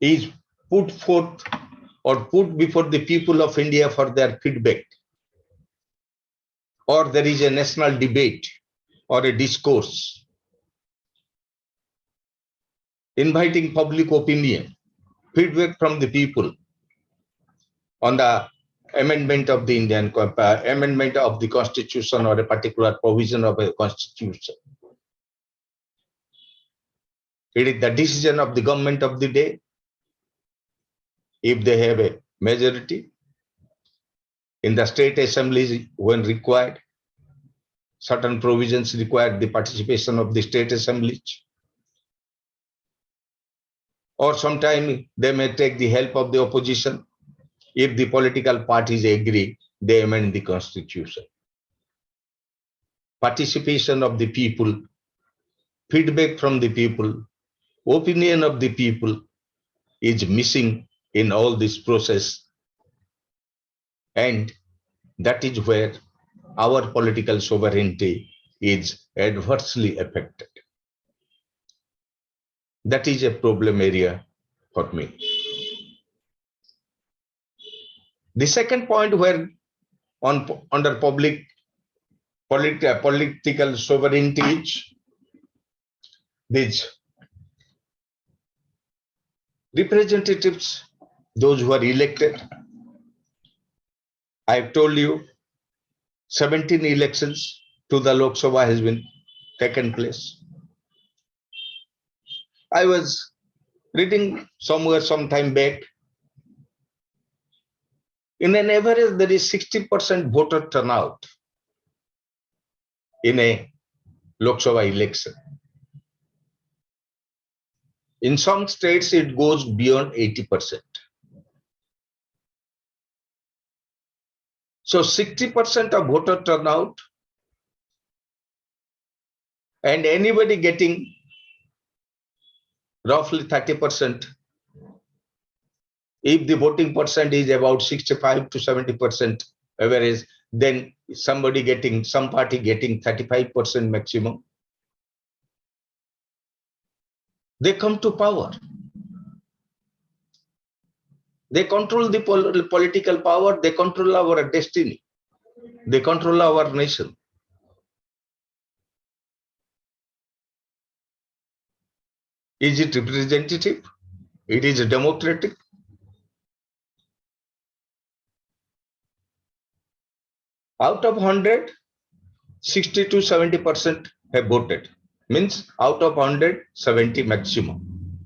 is put forth or put before the people of India for their feedback, or there is a national debate or a discourse inviting public opinion, feedback from the people on the amendment of the amendment of the constitution or a particular provision of a constitution. It is the decision of the government of the day. If they have a majority in the state assemblies when required, certain provisions require the participation of the state assemblies. Or sometime they may take the help of the opposition. If the political parties agree, they amend the constitution. Participation of the people, feedback from the people, opinion of the people is missing in all this process. And that is where our political sovereignty is adversely affected. That is a problem area for me. The second point where under political sovereignty, these representatives, those who are elected, I have told you 17 elections to the Lok Sabha has been taken place. I was reading somewhere some time back, in an average there is 60% voter turnout in a Lok Sabha election. In some states it goes beyond 80%. So 60% of voter turnout, and anybody getting roughly 30%. If the voting percent is about 65 to 70% average, then some party getting 35% maximum. They come to power. They control the political power. They control our destiny. They control our nation. Is it representative? It is democratic. Out of 100, 60 to 70% have voted. Means out of 100, 70 maximum.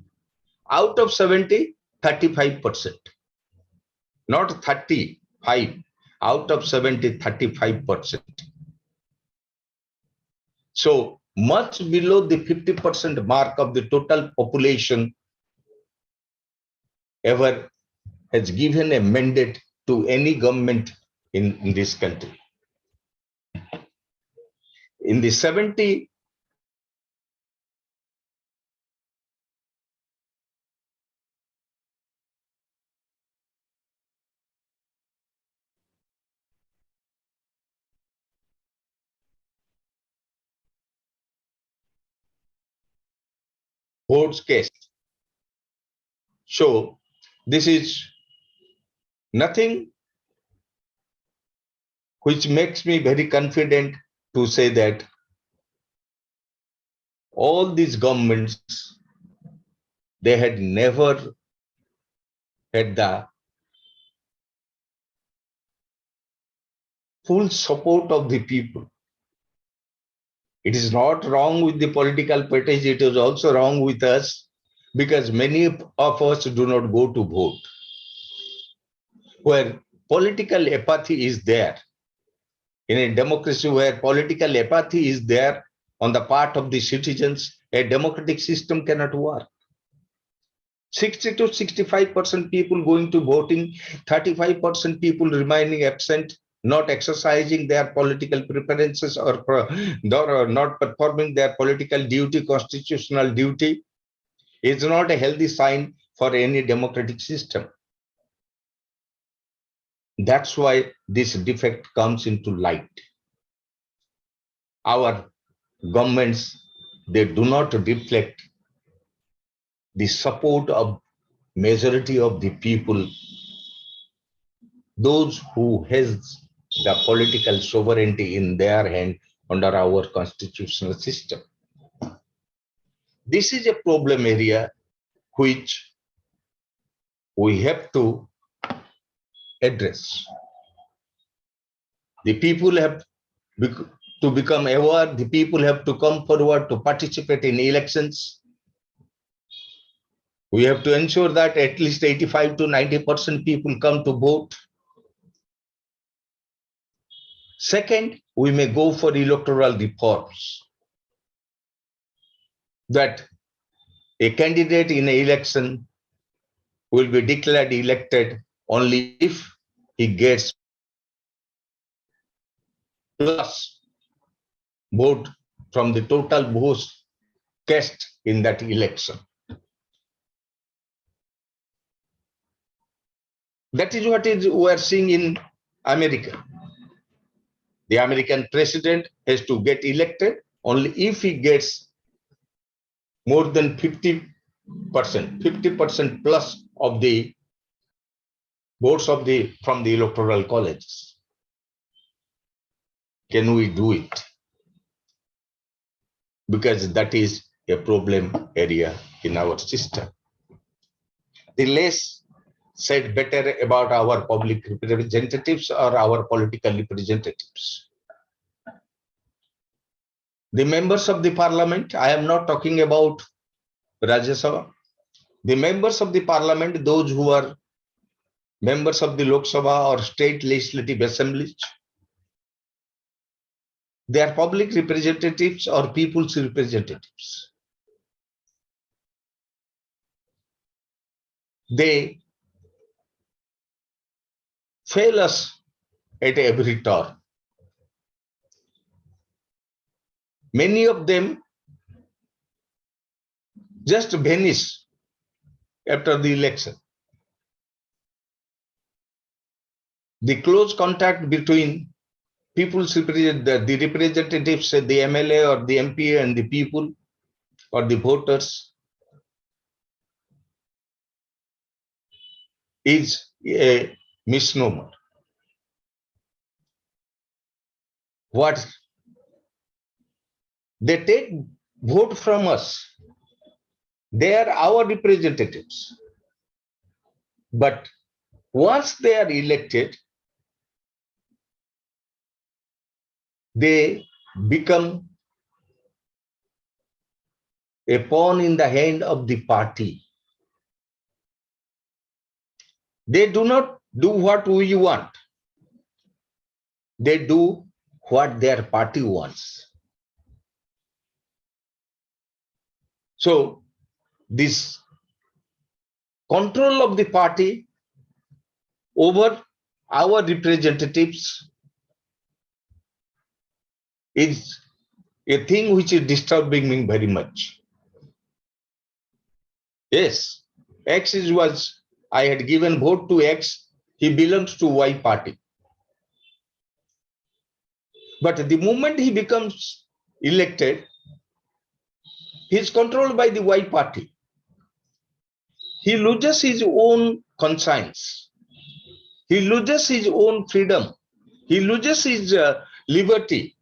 Out of 70, 35%. Not 35. Out of 70, 35%. So much below the 50% mark of the total population ever has given a mandate to any government in this country. In the 70, votes cast. So this is nothing which makes me very confident to say that all these governments, they had never had the full support of the people. It is not wrong with the political parties, it is also wrong with us, because many of us do not go to vote. Where political apathy is there, in a democracy where political apathy is there, on the part of the citizens, a democratic system cannot work. 60 to 65% people going to voting, 35% people remaining absent, not exercising their political preferences or not performing their political duty, constitutional duty, is not a healthy sign for any democratic system. That's why this defect comes into light. Our governments, they do not reflect the support of majority of the people, those who has the political sovereignty in their hand under our constitutional system. This is a problem area which we have to address. The people have to become aware, the people have to come forward to participate in elections. We have to ensure that at least 85 to 90% people come to vote. Second, we may go for electoral reforms. That a candidate in an election will be declared elected only if he gets plus vote from the total votes cast in that election. That is what we are seeing in America. The American president has to get elected only if he gets more than 50% plus of the votes of from the electoral colleges. Can we do it? Because that is a problem area in our system. The less said better about our public representatives or our political representatives. The members of the parliament, I am not talking about Rajya Sabha. The members of the parliament, those who are members of the Lok Sabha or state legislative assemblies, they are public representatives or people's representatives. They fail us at every turn. Many of them just vanish after the election. The close contact between people's the representatives, the MLA or the MP and the people or the voters is a misnomer. What they take vote from us, they are our representatives. But once they are elected, they become a pawn in the hand of the party. They do not do what we want. They do what their party wants. So this control of the party over our representatives is a thing which is disturbing me very much. Yes, I had given vote to X, he belongs to Y party. But the moment he becomes elected, he is controlled by the Y party. He loses his own conscience. He loses his own freedom. He loses his liberty.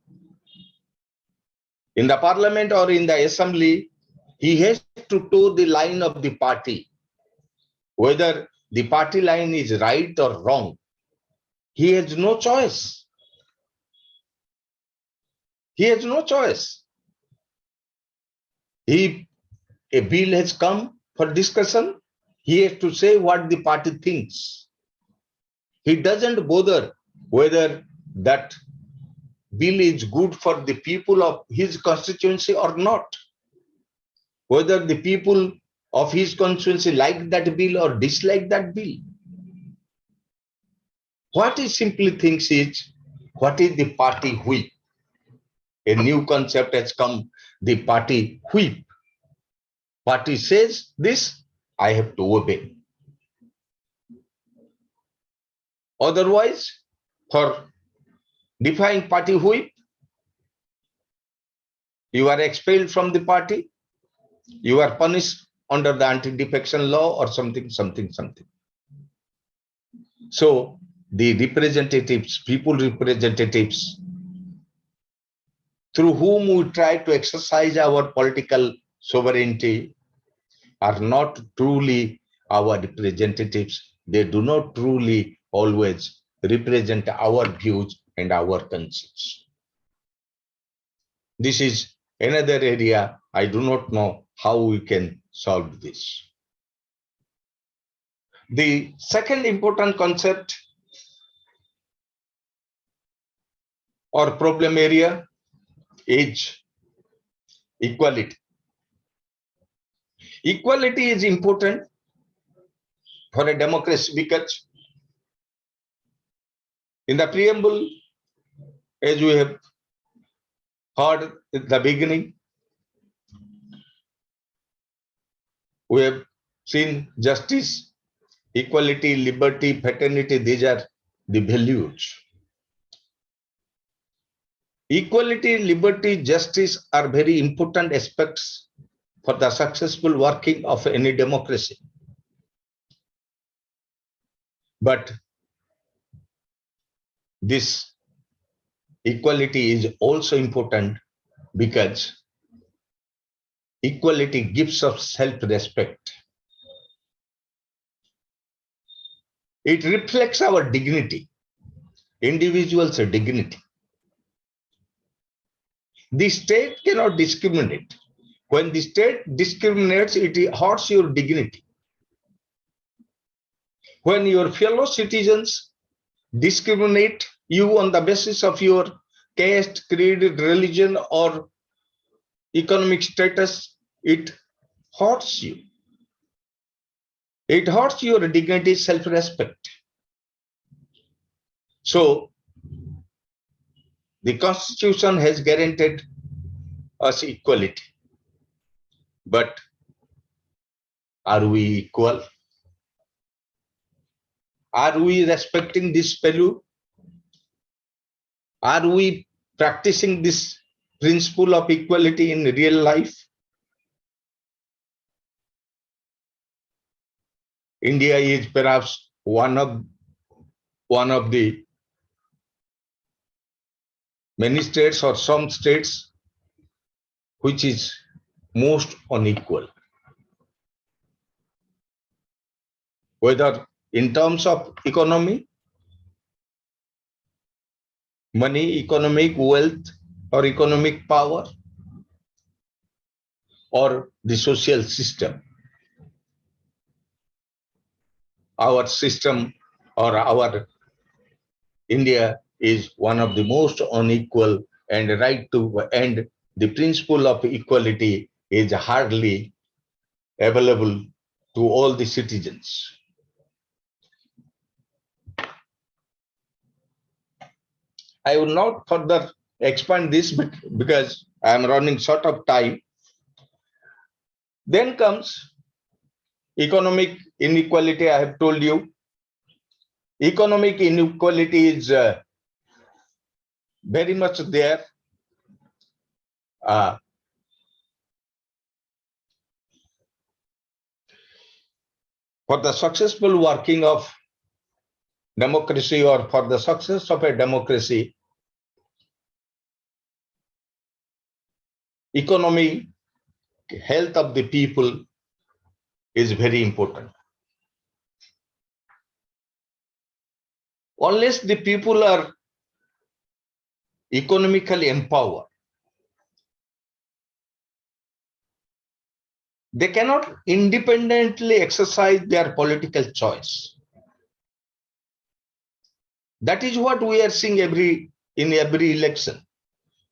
In the parliament or in the assembly, he has to toe the line of the party. Whether the party line is right or wrong, he has no choice. He has no choice. If a bill has come for discussion, he has to say what the party thinks. He doesn't bother whether that bill is good for the people of his constituency or not. Whether the people of his constituency like that bill or dislike that bill. What he simply thinks is, what is the party whip? A new concept has come, the party whip. Party says this, I have to obey. Otherwise, for defying party whip, you are expelled from the party, you are punished under the anti-defection law or something. So the representatives, people representatives, through whom we try to exercise our political sovereignty, are not truly our representatives. They do not truly always represent our views and our concerns. This is another area I do not know how we can solve this. The second important concept or problem area is equality. Equality is important for a democracy because in the preamble, as we have heard at the beginning, we have seen justice, equality, liberty, fraternity, these are the values. Equality, liberty, justice are very important aspects for the successful working of any democracy. But this equality is also important because equality gives us self-respect. It reflects our dignity, individual's dignity. The state cannot discriminate. When the state discriminates, it hurts your dignity. When your fellow citizens discriminate you on the basis of your caste, creed, religion, or economic status, it hurts you. It hurts your dignity, self-respect. So, the Constitution has guaranteed us equality. But are we equal? Are we respecting this value? Are we practicing this principle of equality in real life? India is perhaps one of the many states or some states which is most unequal. Whether in terms of economy, money, economic wealth, or economic power, or the social system. Our system or our India is one of the most unequal, and the principle of equality is hardly available to all the citizens. I will not further expand this because I am running short of time. Then comes economic inequality. I have told you, economic inequality is very much there. For the successful working of democracy or for the success of a democracy, economic health of the people is very important. Unless the people are economically empowered, they cannot independently exercise their political choice. That is what we are seeing in every election.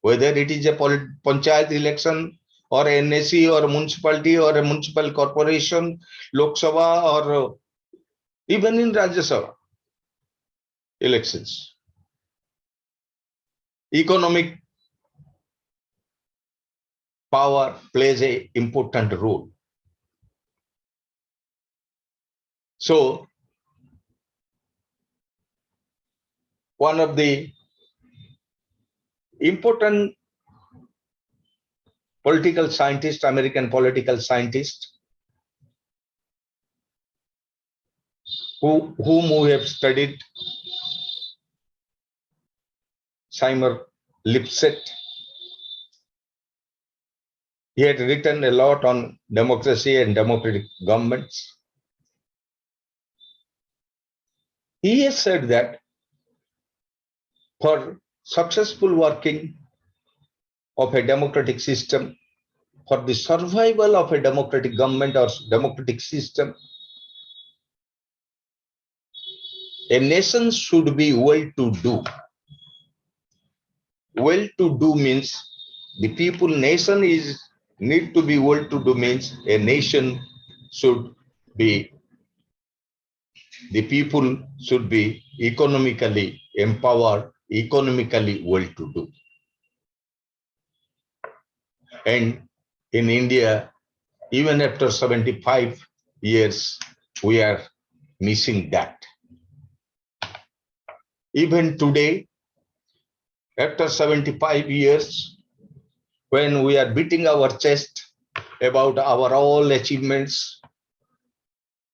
whether it is a panchayat election or NAC or a municipality or a municipal corporation, Lok Sabha or even in Rajya Sabha elections. Economic power plays an important role. So, one of the important political scientists, American political scientists, whom we have studied, Seymour Lipset, he had written a lot on democracy and democratic governments. He has said that for successful working of a democratic system, for the survival of a democratic government or democratic system, a nation should be well-to-do. Well-to-do means the people, nation is need to be well-to-do means a nation should be, the people should be economically empowered, economically well-to-do. And in India, even after 75 years, we are missing that. Even today, after 75 years, when we are beating our chest about our all achievements,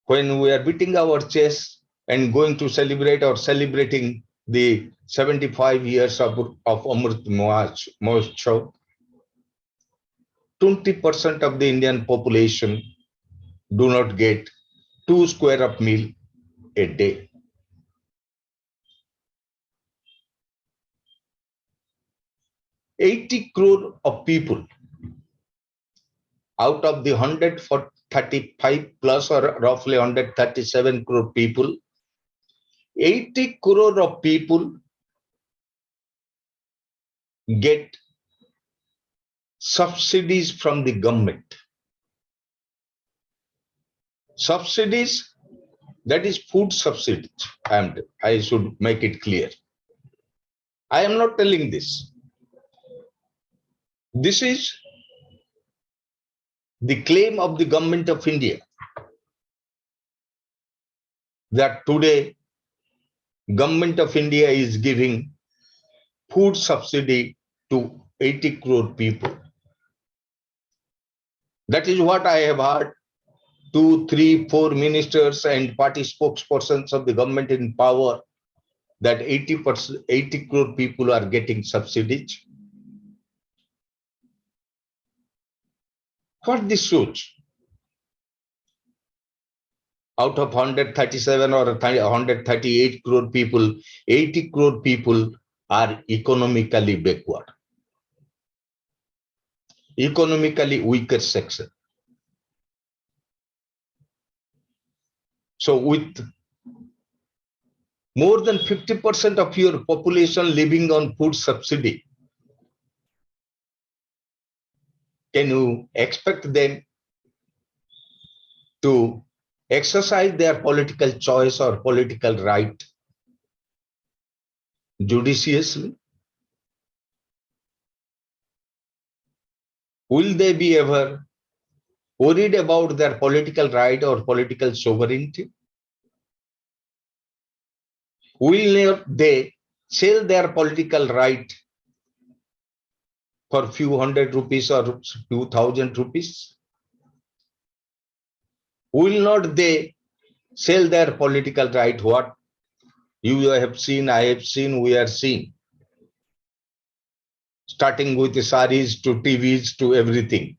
when we are beating our chest and going to celebrate or celebrating the 75 years of Amrit Mahotsav, 20% of the Indian population do not get 2 square of meal a day. $80 crore of people out of the 135 plus or roughly 137 crore people, 80 crore of people get subsidies from the government. Subsidies, that is food subsidies. I should make it clear. I am not telling this. This is the claim of the government of India, that today government of India is giving food subsidy to 80 crore people. That is what I have heard 2, 3, 4 ministers and party spokespersons of the government in power, that 80 crore people are getting subsidies. What this shows? Out of 137 or 138 crore people, 80 crore people are economically backward, economically weaker section. So with more than 50% of your population living on food subsidy, can you expect them to exercise their political choice or political right judiciously? Will they be ever worried about their political right or political sovereignty? Will they sell their political right for few hundred rupees or few thousand rupees? Will not they sell their political right? What you have seen, I have seen, we are seeing, starting with the saris to TVs to everything,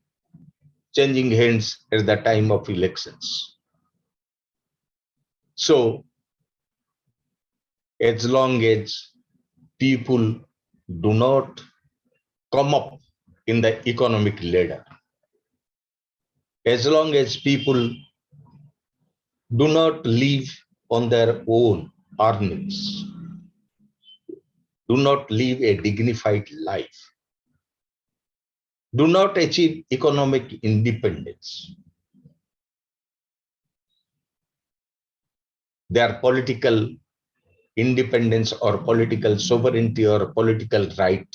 changing hands at the time of elections. So, as long as people do not come up in the economic ladder, as long as people do not live on their own earnings, do not live a dignified life, do not achieve economic independence. Their political independence or political sovereignty or political right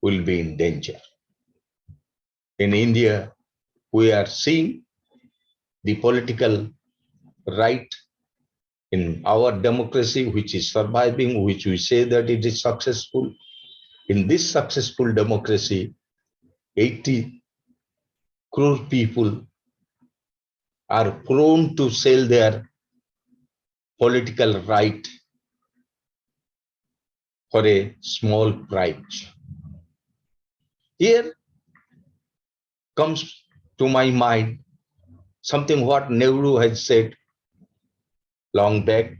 will be in danger. In India, we are seeing the political right in our democracy, which is surviving, which we say that it is successful. In this successful democracy, 80 crore people are prone to sell their political right for a small price. Here comes to my mind something what Nehru has said long back.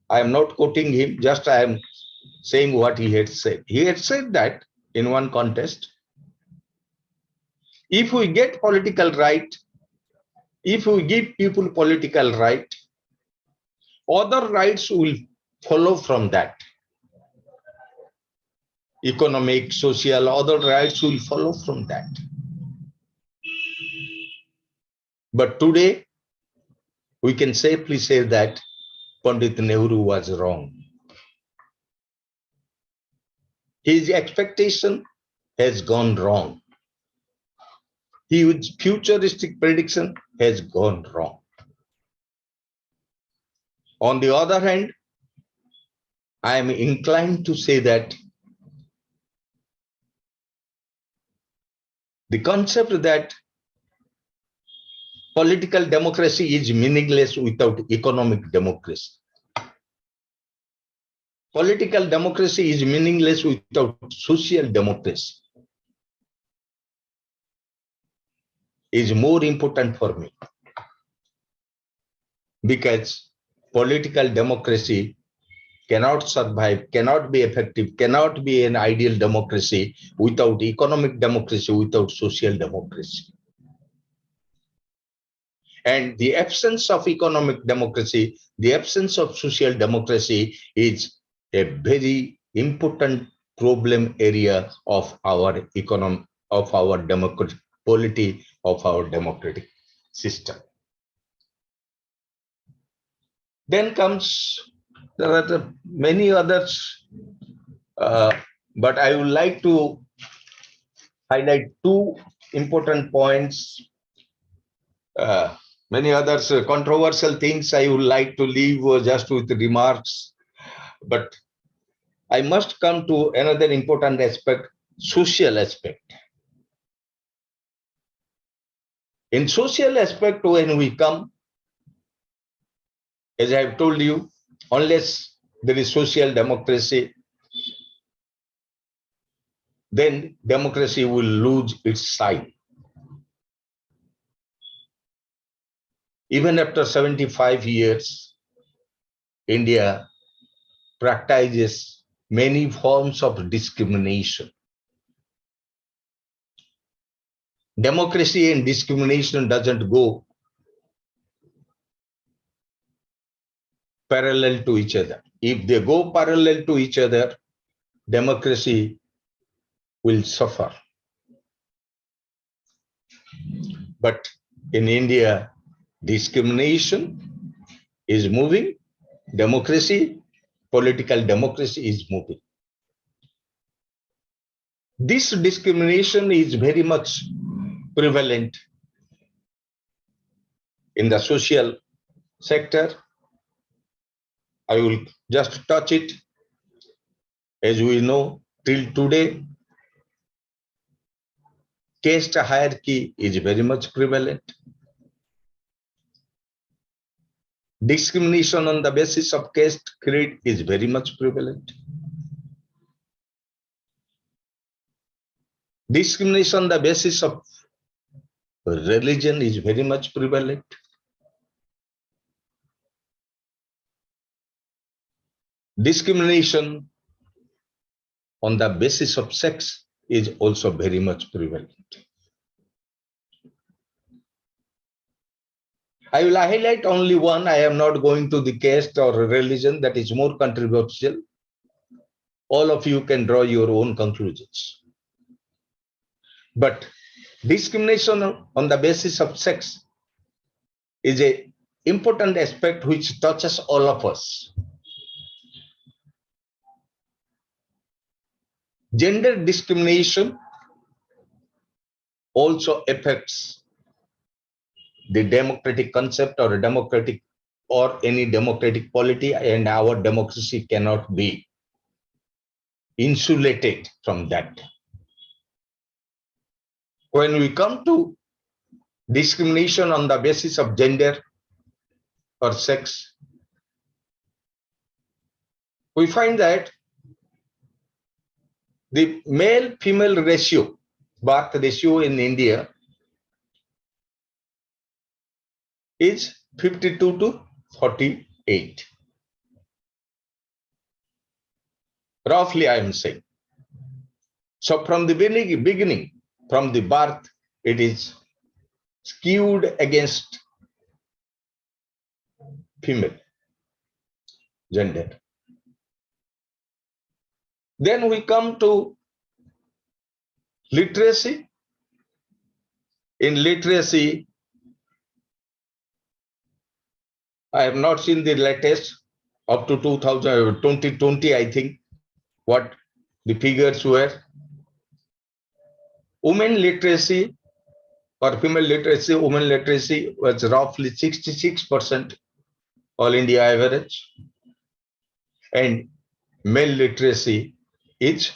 I am not quoting him, just I am saying what he had said. He had said that in one contest, if we get political right, if we give people political right, other rights will follow from that. Economic, social, other rights will follow from that. But today, we can safely say that Pandit Nehru was wrong. His expectation has gone wrong. His futuristic prediction has gone wrong. On the other hand, I am inclined to say that the concept that political democracy is meaningless without economic democracy. Political democracy is meaningless without social democracy is more important for me, because political democracy cannot survive, cannot be effective, cannot be an ideal democracy without economic democracy, without social democracy. And the absence of economic democracy, the absence of social democracy is a very important problem area of our economy, of our democratic polity, of our democratic system. Then comes, there are many others, but I would like to highlight two important points. Many others controversial things I would like to leave just with remarks, but I must come to another important aspect, social aspect. In social aspect, when we come, as I have told you, unless there is social democracy, then democracy will lose its sign. Even after 75 years, India practices many forms of discrimination. Democracy and discrimination doesn't go parallel to each other. If they go parallel to each other, democracy will suffer. But in India, discrimination is moving, democracy, political democracy is moving. This discrimination is very much prevalent in the social sector. I will just touch it. As we know, till today, caste hierarchy is very much prevalent. Discrimination on the basis of caste creed is very much prevalent. Discrimination on the basis of religion is very much prevalent. Discrimination on the basis of sex is also very much prevalent. I will highlight only one. I am not going to the caste or religion, that is more controversial. All of you can draw your own conclusions. But discrimination on the basis of sex is a important aspect which touches all of us. Gender discrimination also affects the democratic concept or democratic or any democratic polity, and our democracy cannot be insulated from that. When we come to discrimination on the basis of gender or sex, we find that the male-female ratio, birth ratio in India is 52 to 48. Roughly, I am saying. So from the beginning, from the birth, it is skewed against female gender. Then we come to literacy. In literacy, I have not seen the latest up to 2020, I think, what the figures were. Women literacy or female literacy, women literacy was roughly 66% all India average, and male literacy is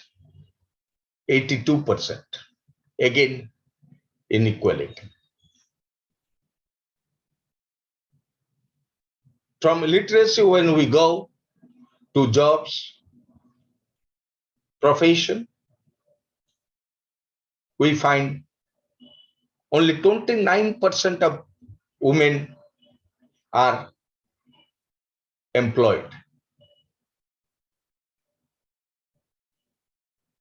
82%. Again, inequality. From literacy, when we go to jobs, profession, we find only 29% of women are employed.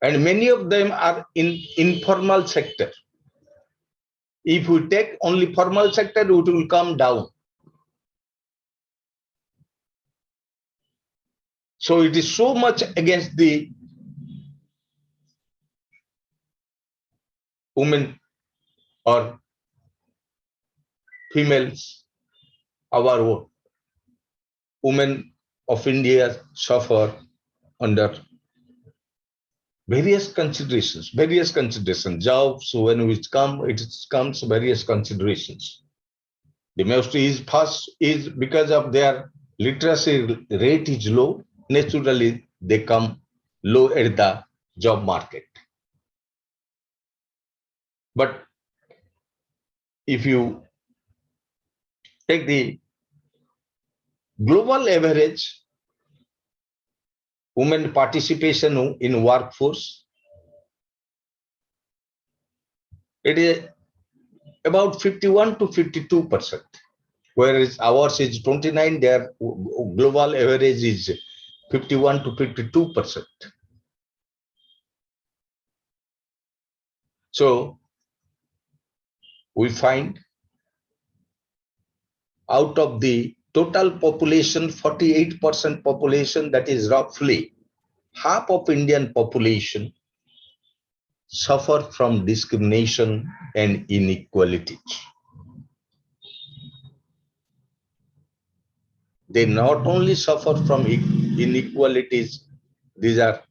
And many of them are in informal sector. If we take only formal sector, it will come down. So it is so much against the women or females. Our women of India suffer under various considerations. Jobs, when it comes various considerations. The most is first is because of their literacy rate is low. Naturally, they come low at the job market. But if you take the global average, women participation in workforce, it is about 51 to 52%, whereas ours is 29, their global average is 51 to 52%. So we find out of the total population, 48% population, that is roughly half of Indian population, suffer from discrimination and inequalities. They not only suffer from inequalities, these are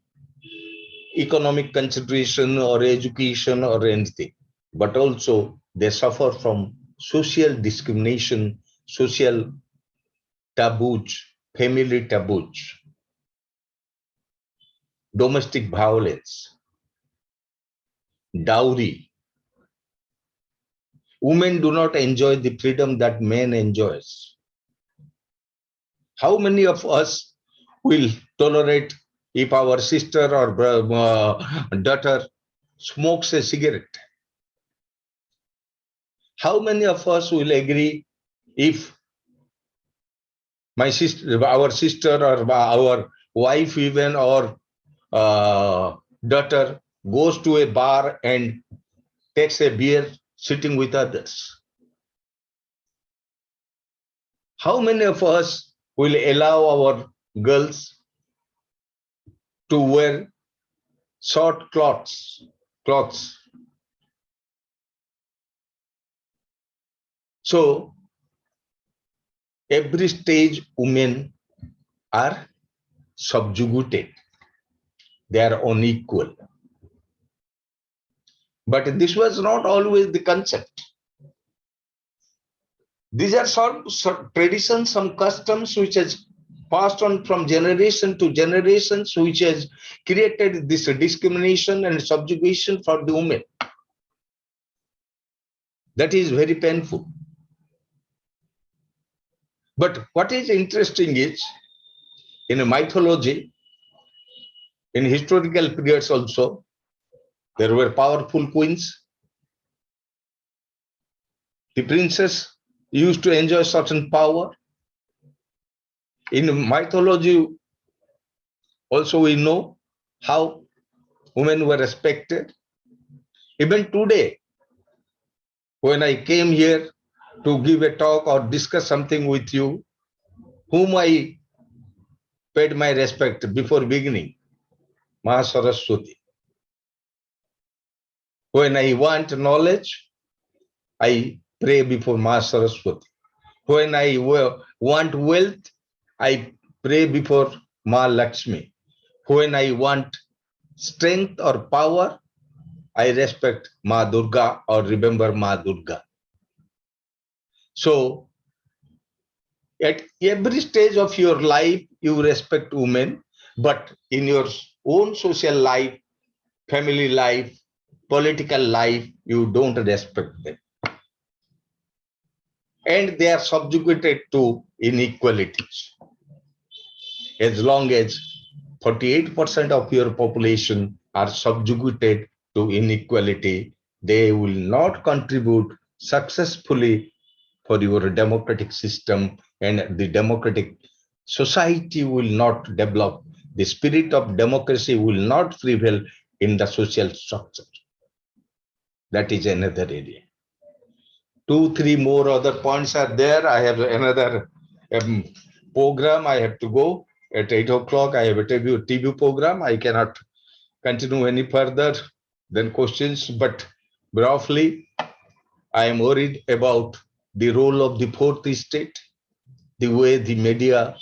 economic consideration or education or anything, but also they suffer from social discrimination, social taboos, family taboos, domestic violence, dowry. Women do not enjoy the freedom that men enjoys. How many of us will tolerate if our sister or daughter smokes a cigarette? How many of us will agree if our sister or our wife even or daughter goes to a bar and takes a beer sitting with others? How many of us will allow our girls to wear short cloths So every stage women are subjugated. They are unequal. But this was not always the concept. These are some traditions, some customs which has passed on from generation to generations, which has created this discrimination and subjugation for the women. That is very painful. But what is interesting is, in mythology, in historical periods also, there were powerful queens. The princess used to enjoy certain power. In mythology, also we know how women were respected. Even today, when I came here to give a talk or discuss something with you, whom I paid my respect before beginning, Ma Saraswati. When I want knowledge, I pray before Ma Saraswati. When I want wealth, I pray before Ma Lakshmi. When I want strength or power, I respect Ma Durga or remember Ma Durga. So at every stage of your life, you respect women, but in your own social life, family life, political life, you don't respect them. And they are subjugated to inequalities. As long as 48% of your population are subjugated to inequality, they will not contribute successfully for your democratic system, and the democratic society will not develop. The spirit of democracy will not prevail in the social structure. That is another area. 2, 3 more other points are there. I have another program. I have to go at 8 o'clock. I have a TV program. I cannot continue any further than questions, but roughly, I am worried about the role of the fourth estate, the way the media,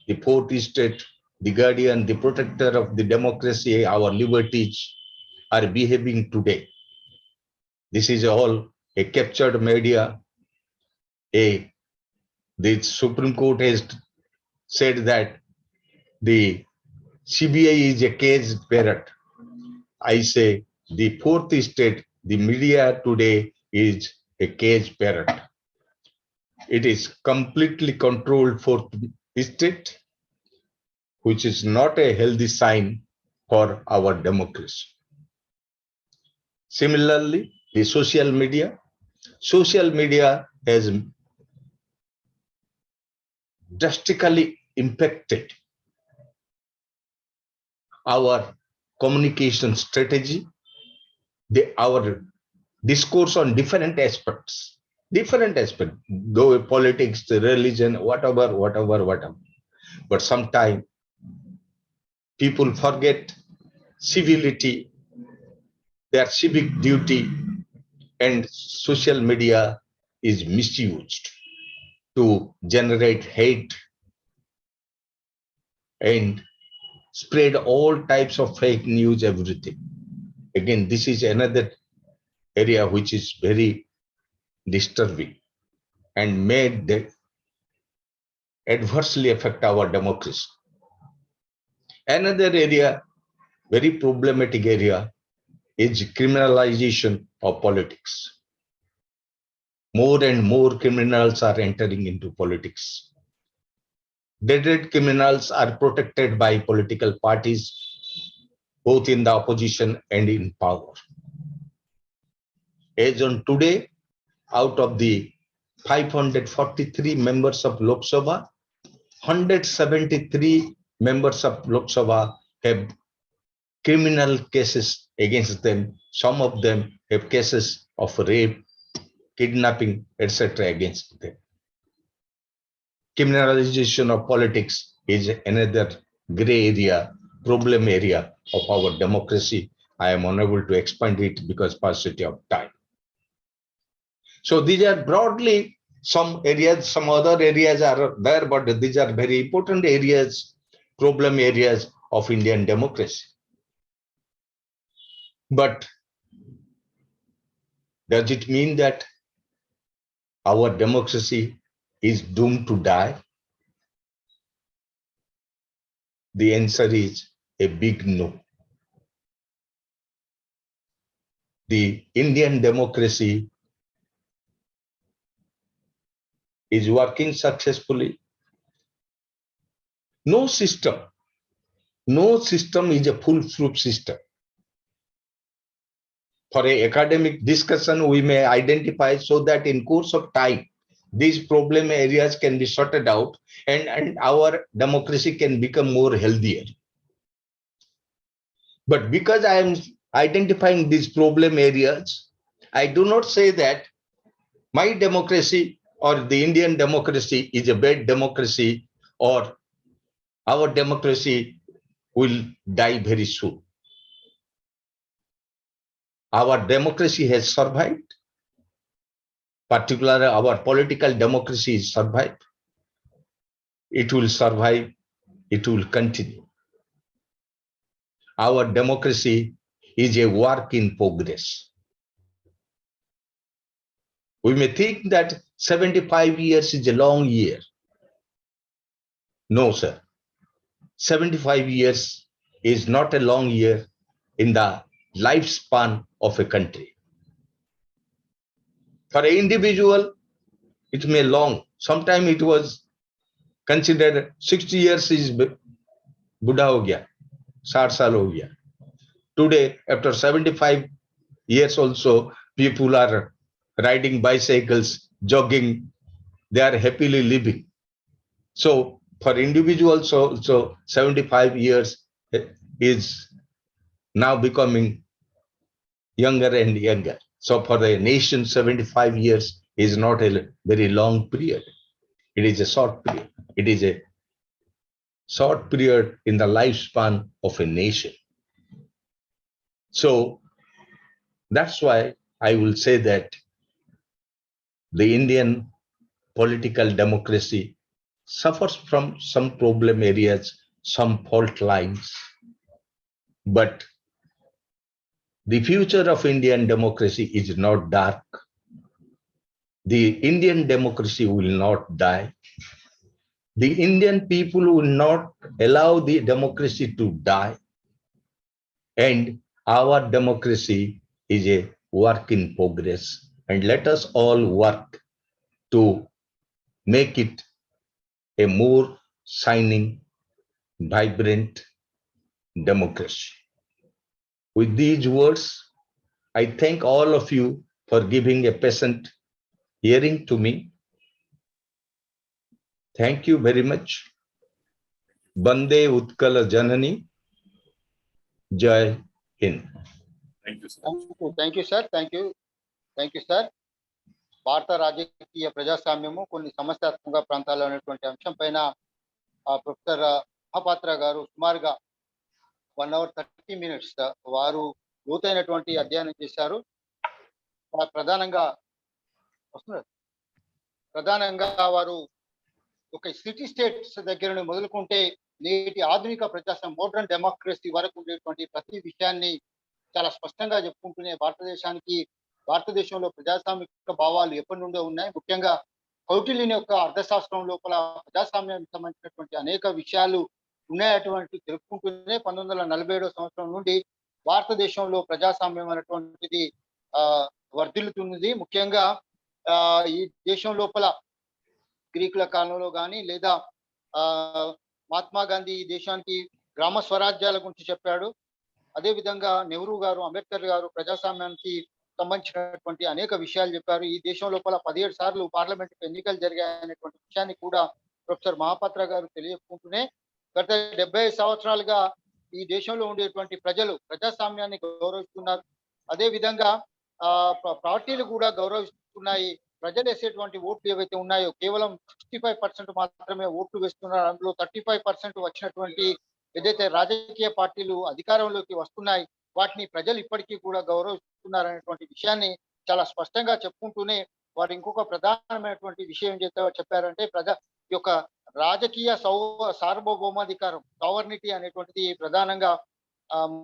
the fourth estate, the guardian, the protector of the democracy, our liberties are behaving today. This is all a captured media. The Supreme Court has said that the CBI is a caged parrot. I say the fourth estate, the media today is a caged parrot. It is completely controlled fourth estate, which is not a healthy sign for our democracy. Similarly, the social media has drastically impacted our communication strategy, our discourse on different aspects, though politics, religion, whatever. But sometimes people forget civility, their civic duty, and social media is misused to generate hate and spread all types of fake news, everything. Again, this is another area which is very disturbing and may adversely affect our democracy. Another area, very problematic area, is criminalization of politics. More and more criminals are entering into politics. Dreaded criminals are protected by political parties, both in the opposition and in power. As on today, out of the 543 members of Lok Sabha, 173 members of Lok Sabha have criminal cases against them. Some of them have cases of rape, kidnapping, etc. against them. Criminalization of politics is another gray area, problem area of our democracy. I am unable to expand it because paucity of time. So these are broadly some areas, some other areas are there, but these are very important areas, problem areas of Indian democracy. But does it mean that our democracy is doomed to die? The answer is a big no. The Indian democracy is working successfully. No system is a foolproof system. For an academic discussion, we may identify so that in course of time, these problem areas can be sorted out and our democracy can become more healthier. But because I am identifying these problem areas, I do not say that my democracy or the Indian democracy is a bad democracy or our democracy will die very soon. Our democracy has survived, particularly our political democracy is survived. It will survive, it will continue. Our democracy is a work in progress. We may think that 75 years is a long year. No, sir. 75 years is not a long year in the lifespan of a country. For an individual, it may long. Sometimes it was considered 60 years is Buddha ho gaya, 60 saal ho gaya. Today, after 75 years also, people are riding bicycles, jogging, they are happily living. So for individuals also 75 years is now becoming younger and younger. So for the nation, 75 years is not a very long period. It is a short period. It is a short period in the lifespan of a nation. So that's why I will say that the Indian political democracy suffers from some problem areas, some fault lines, but the future of Indian democracy is not dark. The Indian democracy will not die. The Indian people will not allow the democracy to die. And our democracy is a work in progress. And let us all work to make it a more shining, vibrant democracy. With these words, I thank all of you for giving a patient hearing to me. Thank you very much. Bande Utkala Janani. Jai Hind. Thank you, sir. Thank you sir. Thank you sir. భారత రాజకీయ ప్రజాస్వామ్యము కొన్ని సమస్యాత్మక ప్రాంతాల్లో ఉన్నటువంటి అంశం పైన professor Mahapatra గారు సుమారుగా 1 hour 30 minutes వారు లోతైనటువంటి అధ్యయనం చేశారు. ప్రధానంగా వారు ఒక సిటీ స్టేట్స్ దగ్గర మొదలుకుంటే నేటి ఆధునిక ప్రజాస్వామ్యం మోడర్న్ డెమోక్రసీ వరకు ఉండేటువంటి ప్రతి విషయాన్ని చాలా స్పష్టంగా చెప్పుకుంటూనే భారతదేశంలో ప్రజాస్వామిక భావాలు ఎప్పటి నుండో ఉన్నాయి. ముఖ్యంగా కౌటిల్యుని యొక్క అర్థశాస్త్రం లోపల ప్రజాస్వామ్యానికి సంబంధించినటువంటి అనేక విషయాలు ఉన్నాయటువంటి తెలుపుకుంటూనే 1947 సంవత్సరం నుండి భారతదేశంలో ప్రజాస్వామ్యం అనేటువంటిది వర్ధిల్లుతున్నది. ముఖ్యంగా ఈ దేశం లోపల గ్రీకుల కాలంలో కానీ లేదా మహాత్మా గాంధీ ఈ దేశానికి గ్రామ స్వరాజ్యాల గురించి చెప్పాడు. అదేవిధంగా నెహ్రూ గారు, అంబేద్కర్ గారు ప్రజాస్వామ్యానికి సంబంధించినటువంటి అనేక విషయాలు చెప్పారు. ఈ దేశం లోపల 17 సార్లు పార్లమెంట్ ఎన్నికలు జరిగాయనేటువంటి విషయాన్ని కూడా ప్రొఫెసర్ మహాపాత్ర గారు తెలియకుంటూనే గత 70 సంవత్సరాలుగా ఈ దేశంలో ఉండేటువంటి ప్రజలు ప్రజాస్వామ్యాన్ని గౌరవిస్తున్నారు. అదేవిధంగా పార్టీలు కూడా గౌరవిస్తున్నాయి. ప్రజలు వేసేటువంటి ఓట్లు ఏవైతే ఉన్నాయో కేవలం 65% మాత్రమే ఓట్లు వేస్తున్నారు. అందులో 35% వచ్చినటువంటి ఏదైతే రాజకీయ పార్టీలు అధికారంలోకి వస్తున్నాయి వాటిని ప్రజలు ఇప్పటికీ కూడా గౌరవిస్తున్నారనేటువంటి విషయాన్ని చాలా స్పష్టంగా చెప్పుకుంటూనే వారు ఇంకొక ప్రధానమైనటువంటి విషయం ఏం చెప్పారంటే ఈ యొక్క రాజకీయ సార్వభౌమాధికారం సావర్నిటీ అనేటువంటిది ప్రధానంగా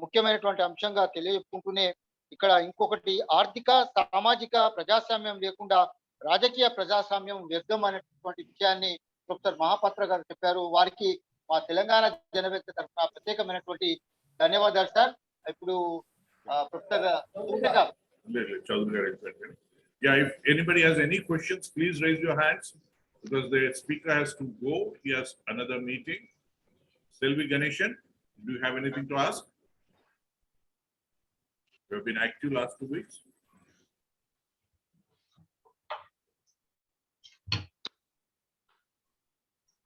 ముఖ్యమైనటువంటి అంశంగా తెలియజెప్పుకుంటూనే ఇక్కడ ఇంకొకటి ఆర్థిక సామాజిక ప్రజాస్వామ్యం లేకుండా రాజకీయ ప్రజాస్వామ్యం వ్యర్థం అనేటువంటి విషయాన్ని ప్రొఫెసర్ మహాపాత్ర గారు చెప్పారు. వారికి మా తెలంగాణ జనవేదిక తరఫున ప్రత్యేకమైనటువంటి ధన్యవాదాలు సార్. ఇప్పుడు professor Chaudhary garu. Yeah, if anybody has any questions, please raise your hands because the speaker has to go. He has another meeting. Selvi Ganeshan, do you have anything to ask? You have been active last 2 weeks.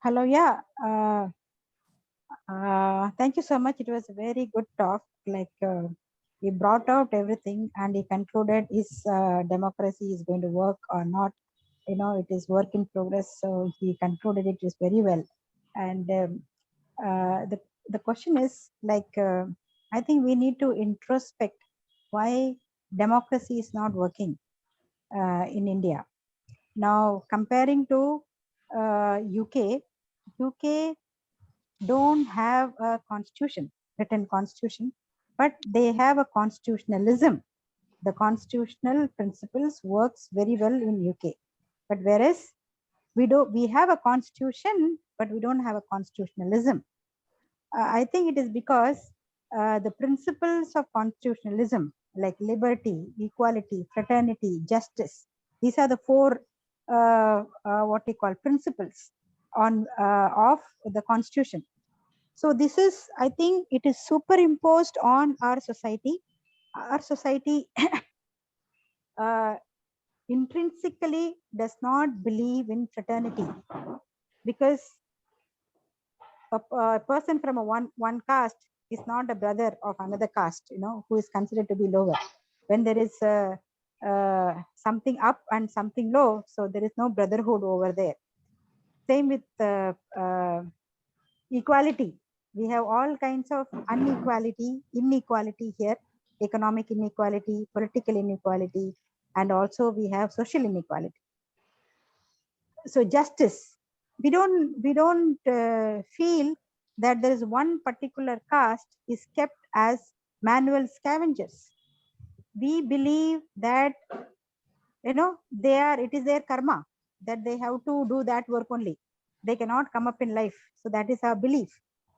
Hello, yeah. Thank you so much. It was a very good talk. Like he brought out everything and he concluded is democracy is going to work or not. You know, it is work in progress. So he concluded it is very well. And the question is like, I think we need to introspect why democracy is not working in India. Now, comparing to UK don't have a constitution, written constitution, but they have a constitutionalism. The constitutional principles works very well in UK. But whereas we have a constitution, but we don't have a constitutionalism. I think it is because the principles of constitutionalism, like liberty, equality, fraternity, justice, these are the four what we call principles on of the constitution. So this is, I think it is superimposed on our society. Our society intrinsically does not believe in fraternity, because a person from one caste is not a brother of another caste, you know, who is considered to be lower. When there is something up and something low, so there is no brotherhood over there. Same with equality. We have all kinds of inequality here, economic inequality, political inequality, and also we have social inequality. So justice, we don't feel that there is one particular caste is kept as manual scavengers. We believe that, you know, it is their karma that they have to do that work only. They cannot come up in life. So that is our belief.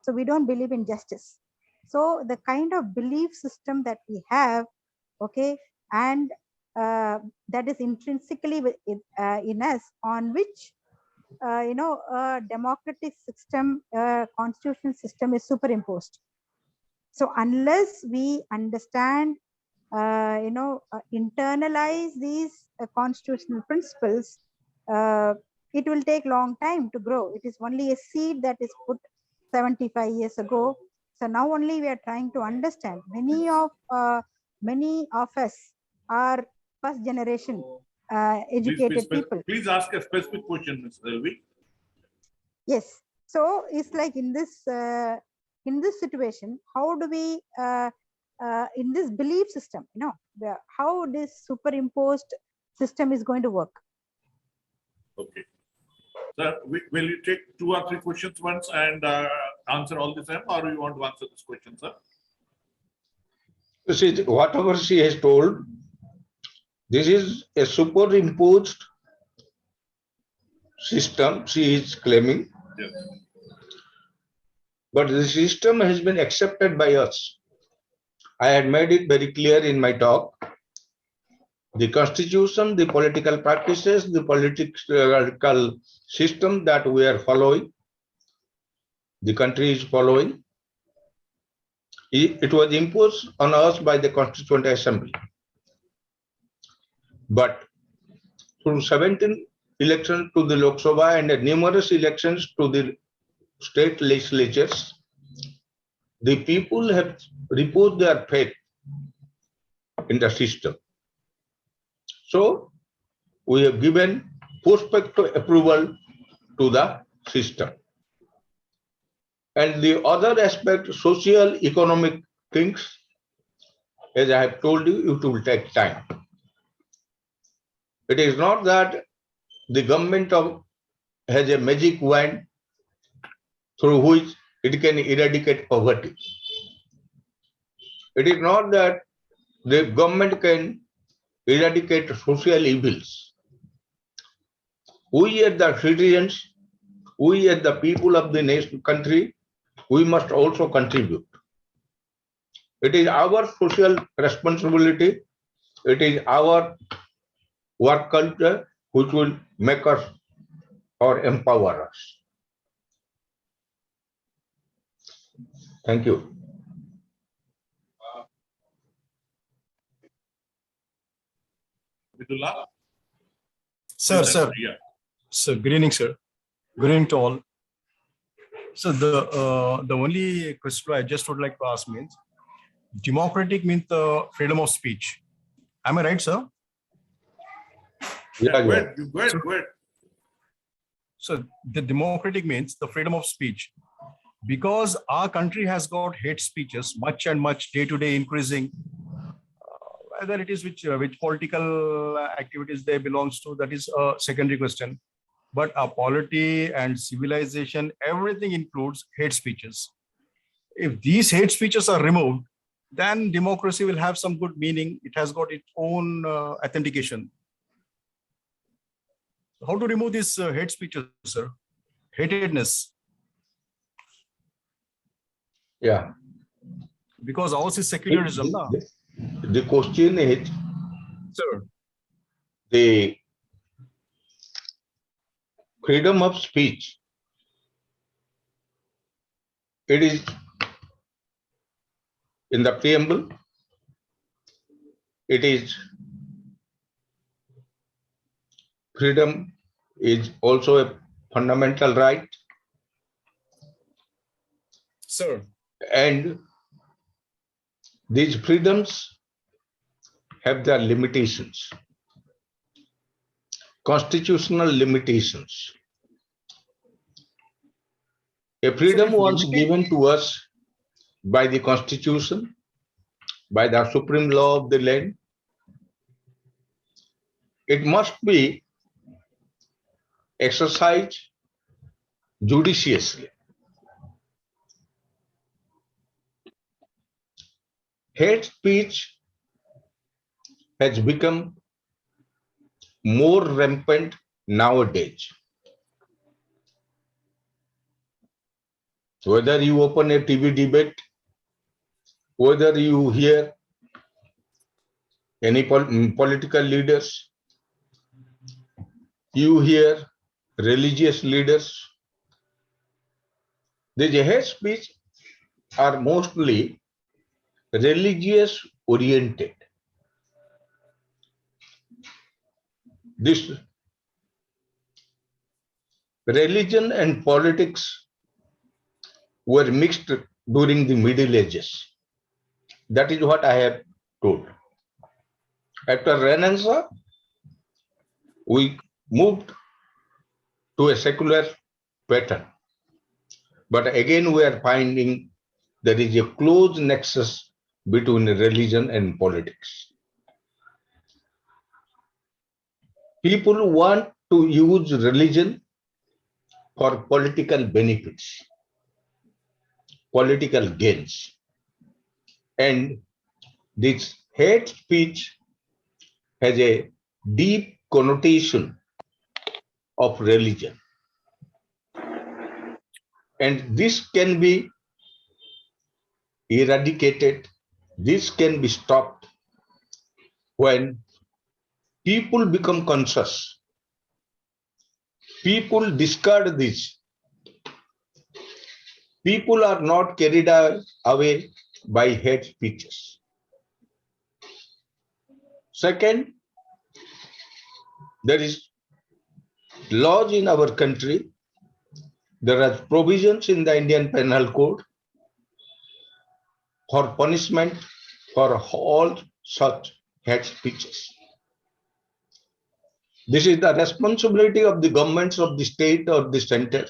So we don't believe in justice. So the kind of belief system that we have, okay, and that is intrinsically in us, on which you know, a democratic system, constitutional system is superimposed. So unless we understand, you know, internalize these constitutional principles, it will take long time to grow. It is only a seed that is put 75 years ago. So now only we are trying to understand. Many of us are first generation educated people. Please ask a specific question, Ms. Selvi. Yes. So it's like in this situation, how do we in this belief system, you know, how this superimposed system is going to work? Okay. Sir, will you take 2 or 3 questions once and answer all the same, or you want to answer this question, sir? You see, whatever she has told, this is a superimposed system she is claiming. Yes. But the system has been accepted by us. I had made it very clear in my talk. The constitution, the political practices, the political system that we are following, the country is following, it was imposed on us by the Constituent Assembly. But through 17 elections to the Lok Sabha and numerous elections to the state legislatures, the people have reposed their faith in the system. So we have given prospective approval to the system. And the other aspect, social, economic things, as I have told you, it will take time. It is not that the government has a magic wand through which it can eradicate poverty. It is not that the government can eradicate social evils. We as the citizens, we as the people of the nation country, we must also contribute. It is our social responsibility. It is our work culture which will make us or empower us. Thank you. Vidula? Sir. Yeah. So good evening, sir. Good evening to all. So the only question I just would like to ask means, democratic means the freedom of speech. Am I right, sir? Yeah, go Yeah. ahead. Go ahead. Go ahead. So the democratic means the freedom of speech. Because our country has got hate speeches much and much day to day increasing, whether it is which political activities they belongs to, that is a secondary question. But our polity and civilization, everything includes hate speeches. If these hate speeches are removed, then democracy will have some good meaning. It has got its own authentication. How to remove these hate speeches, sir? Hatedness. Yeah. Because ours is secularism. No? The question is, Sir. the freedom of speech. It is in the preamble. It is freedom is also a fundamental right, Sir. and these freedoms have their limitations, constitutional limitations. A freedom once given to us by the Constitution, by the supreme law of the land, it must be exercised judiciously. Hate speech has become more rampant nowadays. Whether you open a TV debate, whether you hear any political leaders, you hear religious leaders, the hate speech are mostly religious oriented. This religion and politics were mixed during the Middle Ages. That is what I have told. After Renaissance, we moved to a secular pattern. But again, we are finding there is a close nexus between religion and politics. People want to use religion for political benefits, political gains. And this hate speech has a deep connotation of religion. And this can be eradicated, this can be stopped when people become conscious. People discard this. People are not carried away by hate speeches. Second, there is laws in our country. There are provisions in the Indian Penal Code for punishment for all such hate speeches. This is the responsibility of the governments of the state or the center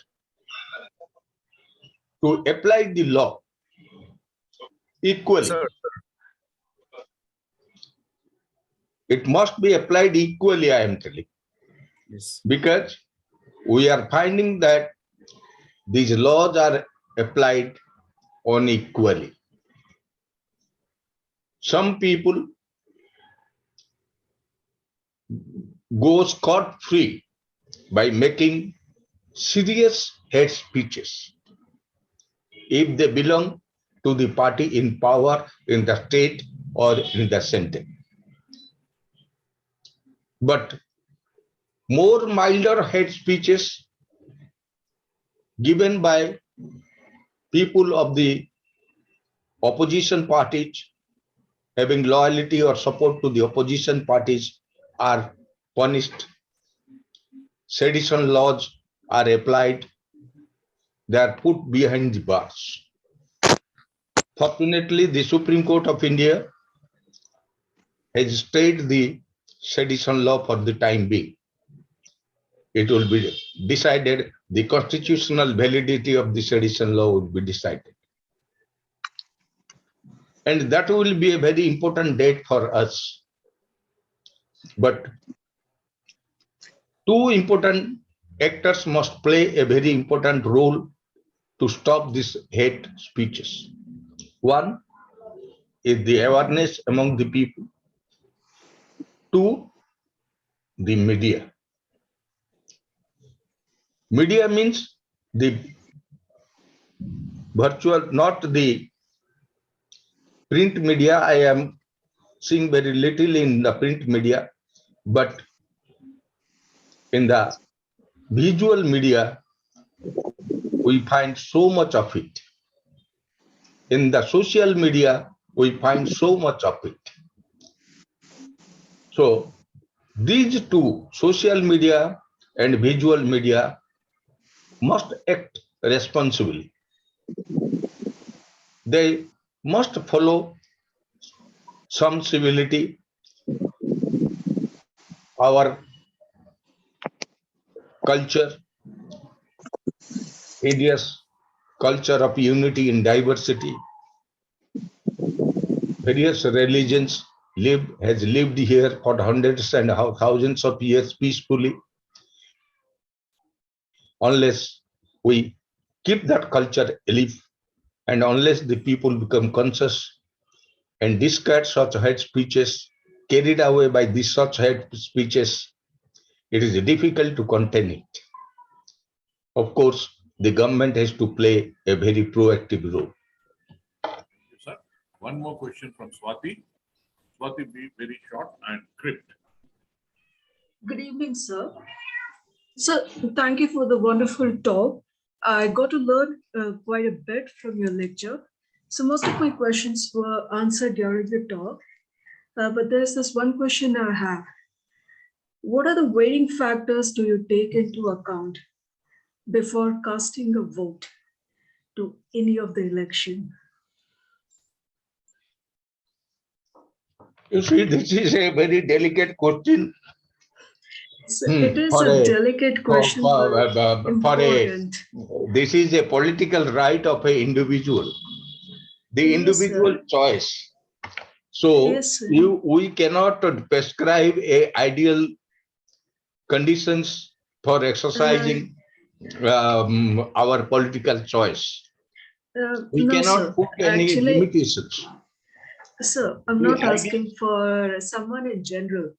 to apply the law equally. Sir. it must be applied equally, I am telling. Yes. Because we are finding that these laws are applied unequally. Some people go scot-free by making serious hate speeches if they belong to the party in power in the state or in the center. But more milder hate speeches given by people of the opposition parties having loyalty or support to the opposition parties are punished. Sedition laws are applied. They are put behind the bars. Fortunately, the Supreme Court of India has stayed the sedition law for the time being. It will be decided, the constitutional validity of the sedition law will be decided. And that will be a very important date for us. But two important actors must play a very important role to stop these hate speeches. One is the awareness among the people. Two, the media. Media means the virtual, not the print media. I am seeing very little in the print media, but in the visual media, we find so much of it. In the social media, we find so much of it. So these two, social media and visual media, must act responsibly. They must follow some civility, our culture, India's culture of unity in diversity. Various religions has lived here for hundreds and thousands of years peacefully. Unless we keep that culture alive, and unless the people become conscious and discard such hate speeches carried away by these such hate speeches, it is difficult to contain it. Of course, the government has to play a very proactive role. Thank you, sir. One more question from Swati. Swati, be very short and crypt. Good evening, sir. Sir, thank you for the wonderful talk. I got to learn quite a bit from your lecture. So most of my questions were answered during the talk, but there's this one question I have. What are the weighting factors do you take into account before casting a vote to any of the election? You see, this is a very delicate question. So it is a delicate question, important. This is a political right of an individual, the individual choice. So Yes, sir. we cannot prescribe a ideal conditions for exercising our political choice. We No, cannot sir. put any Actually, limitations. sir, I'm not asking for someone in general.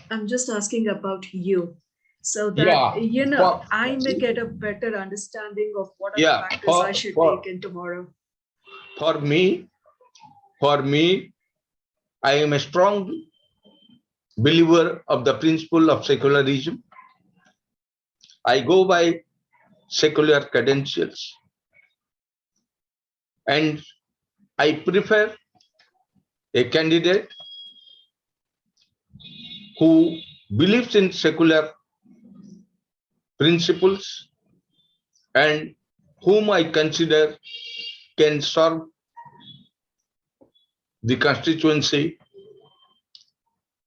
I'm just asking about you. So that, I may get a better understanding of what are the factors I should take in tomorrow. For me, I am a strong believer of the principle of secularism. I go by secular credentials, and I prefer a candidate who believes in secular principles and whom I consider can serve the constituency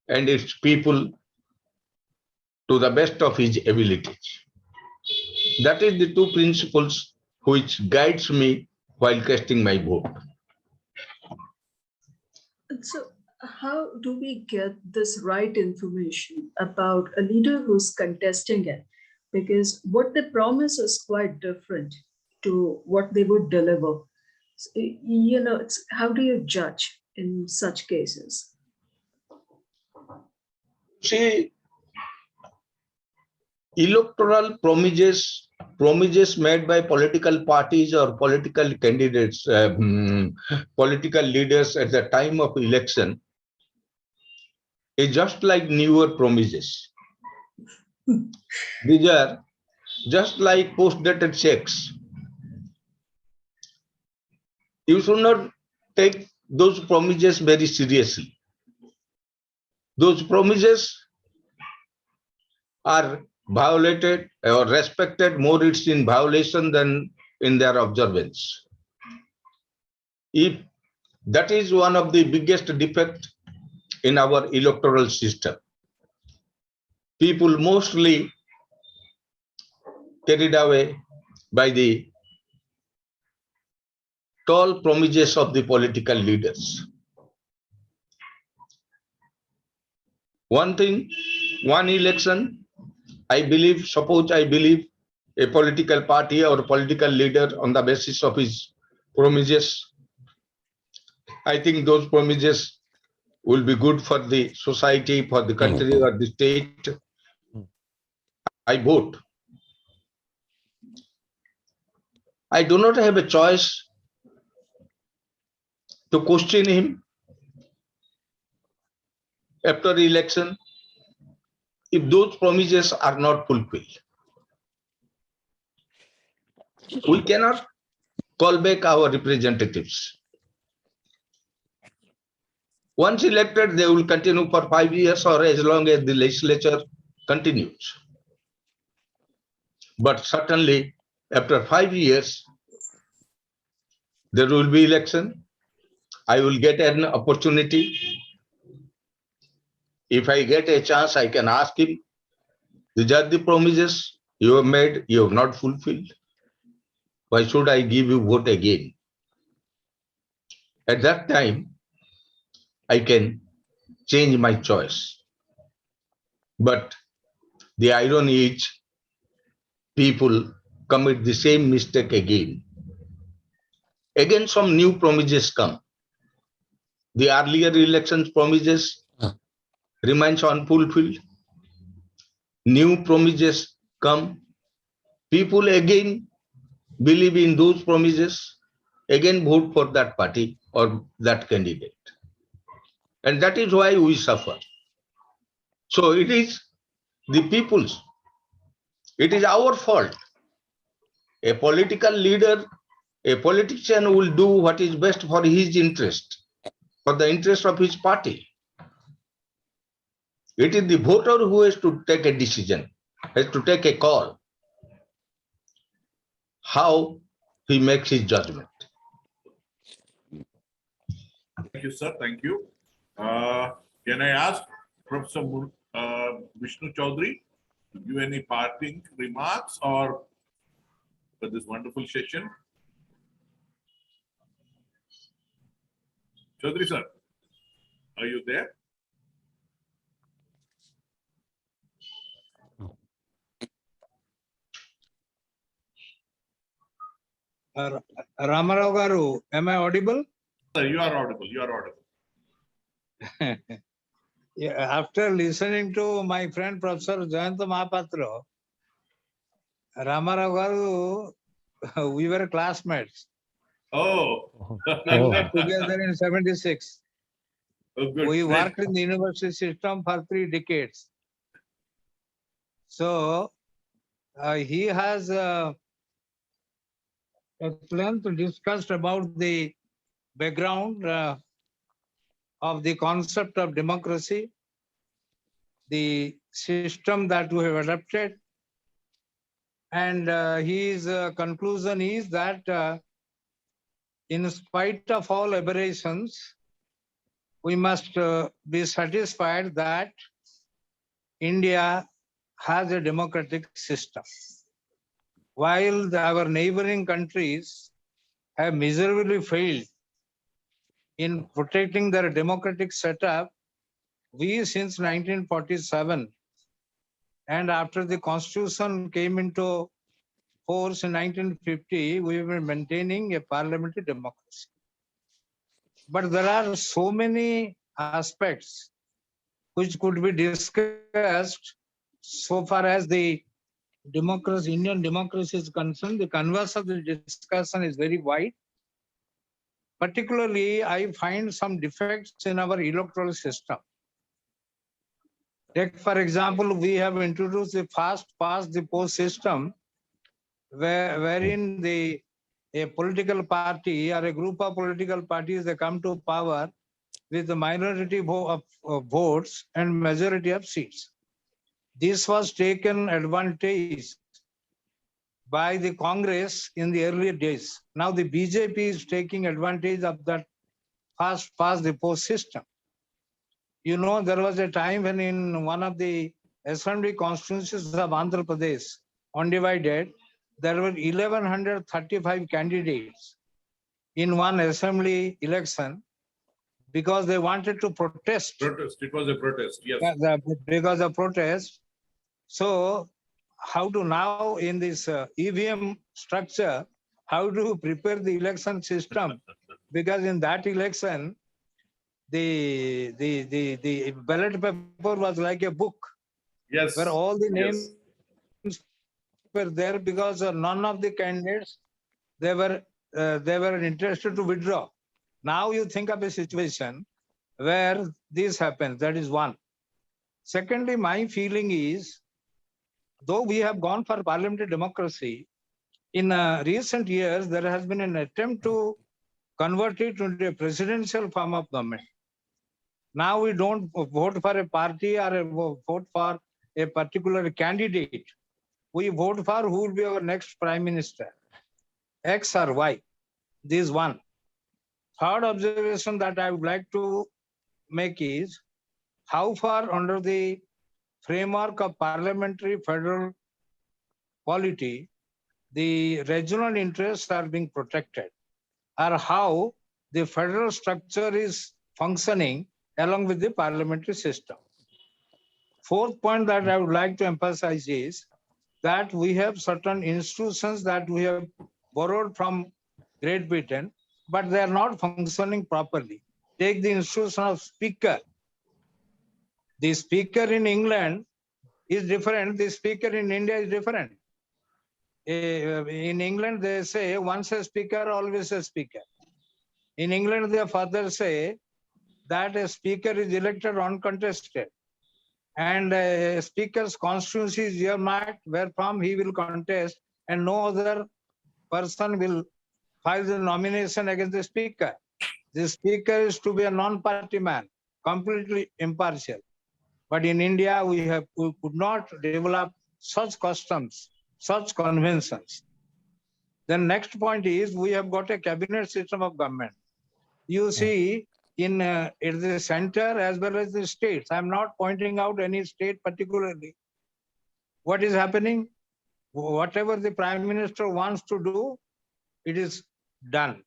and its people to the best of his abilities. That is the two principles which guides me while casting my vote. So how do we get this right information about a leader who's contesting it? Because what they promise is quite different to what they would deliver. So, it's how do you judge in such cases? See, electoral promises made by political parties or political candidates, political leaders at the time of election is just like newer promises. These are just like post-dated checks. You should not take those promises very seriously. Those promises are violated or respected more it's in violation than in their observance. If that is one of the biggest defect in our electoral system. People mostly carried away by the tall promises of the political leaders. One thing, one election, suppose I believe a political party or political leader on the basis of his promises. I think those promises will be good for the society, for the country or the state. I vote. I do not have a choice to question him after the election if those promises are not fulfilled. We cannot call back our representatives. Once elected, they will continue for 5 years or as long as the legislature continues. But certainly, after 5 years, there will be election. I will get an opportunity. If I get a chance, I can ask him, these are the promises you have made, you have not fulfilled. Why should I give you vote again? At that time, I can change my choice. But the irony is, people commit the same mistake again. Again, some new promises come. The earlier elections promises remains unfulfilled. New promises come. People again believe in those promises, again vote for that party or that candidate. And that is why we suffer. So it is the people's, it is our fault. A political leader, a politician will do what is best for his interest, for the interest of his party. It is the voter who has to take a decision, has to take a call, how he makes his judgment. Thank you, sir. Thank you. Can I ask Professor Vishnu Chaudhary to give any parting remarks or for this wonderful session? Chaudhary sir, are you there? Ramarao garu, am I audible? Sir, you are audible. You are audible. Yeah, after listening to my friend Professor Jayanta Mahapatra, Ramarao garu, we were classmates. Oh. We were together in 76. Oh, good. We Great. worked in the university system for 3 decades. So he has at length discussed about the background of the concept of democracy, the system that we have adopted, and his conclusion is that in spite of all aberrations, we must be satisfied that India has a democratic system, while our neighboring countries have miserably failed in protecting their democratic setup, we since 1947 and after the constitution came into force in 1950, we have been maintaining a parliamentary democracy. But there are so many aspects which could be discussed so far as the democracy, Indian democracy is concerned. The canvas of the discussion is very wide. Particularly, I find some defects in our electoral system. Take, for example, we have introduced the fast past the post system, wherein a political party or a group of political parties, they come to power with the minority of votes and majority of seats. This was taken advantage by the Congress in the earlier days. Now the BJP is taking advantage of that fast past the post system. You know, there was a time when in one of the assembly constituencies of Andhra Pradesh, undivided, there were 1135 candidates in one assembly election because they wanted to protest. Protest. It was a protest. Yes. Because of protest. So how to now in this EVM structure, how to prepare the election system? Because in that election, the ballot paper was like a book. Yes. Where all the Yes. names were there because none of the candidates they were interested to withdraw. Now you think of a situation where this happens. That is one. Secondly, my feeling is, though we have gone for parliamentary democracy, in recent years there has been an attempt to convert it into a presidential form of government. Now we don't vote for a party or vote for a particular candidate. We vote for who will be our next prime minister, X or Y. This is one. Third observation that I would like to make is how far under the framework of parliamentary federal polity, the regional interests are being protected, or how the federal structure is functioning along with the parliamentary system. Fourth point that I would like to emphasize is that we have certain institutions that we have borrowed from Great Britain, but they are not functioning properly. Take the institution of speaker. The speaker in England is different. The speaker in India is different. In England, they say once a speaker, always a speaker. In England, they further say that a speaker is elected uncontested, and a speaker's constituency is earmarked wherefrom he will contest, and no other person will file the nomination against the speaker. The speaker is to be a non-party man, completely impartial. But in India, we could not develop such customs, such conventions. The next point is we have got a cabinet system of government. You see, in the center as well as the states, I'm not pointing out any state particularly. What is happening? Whatever the prime minister wants to do, it is done.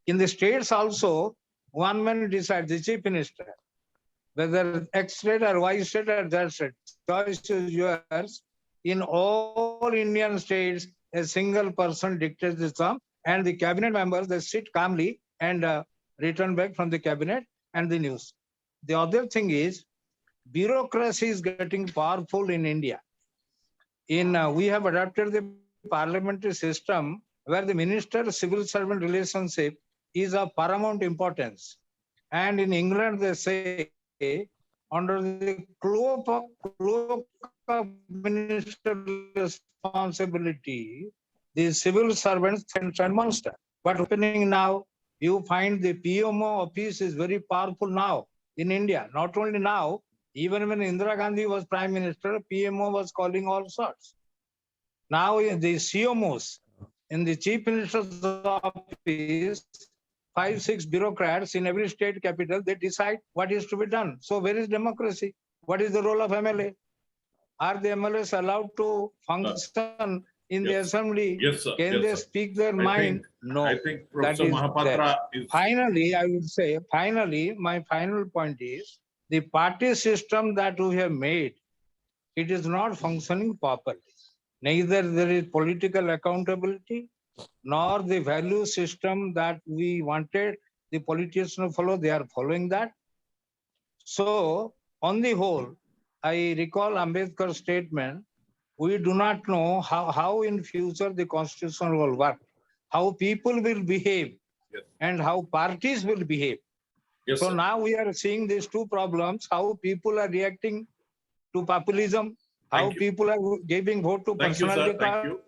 In the states also, one man decides, the chief minister, whether X state or Y state or Z state, choice is yours. In all Indian states, a single person dictates the term, and the cabinet members, they sit calmly and return back from the cabinet and the news. The other thing is, bureaucracy is getting powerful in India. We have adopted the parliamentary system where the minister-civil servant relationship is of paramount importance. And in England, they say, under the cloak of ministerial responsibility, the civil servants and monster. What's happening now? You find the PMO office is very powerful now in India. Not only now, even when Indira Gandhi was prime minister, PMO was calling all sorts. Now the CMOs in the chief minister's office, 5-6 bureaucrats in every state capital, they decide what is to be done. So where is democracy? What is the role of MLA? Are the MLAs allowed to function in the Yes. assembly? Yes, sir. Can Yes, they sir. speak their I mind? think- No. I think that Professor is Mahapatra is. Finally, I would say, my final point is the party system that we have made, it is not functioning properly. Neither there is political accountability, nor the value system that we wanted the politicians to follow, they are following that. So, on the whole, I recall Ambedkar's statement, we do not know how in future the constitution will work, how people will behave, Yes. and how parties will behave. Yes, So sir. now we are seeing these two problems, how people are reacting to populism, how Thank you. people are giving vote to Thank you, personality sir. Thank card, you.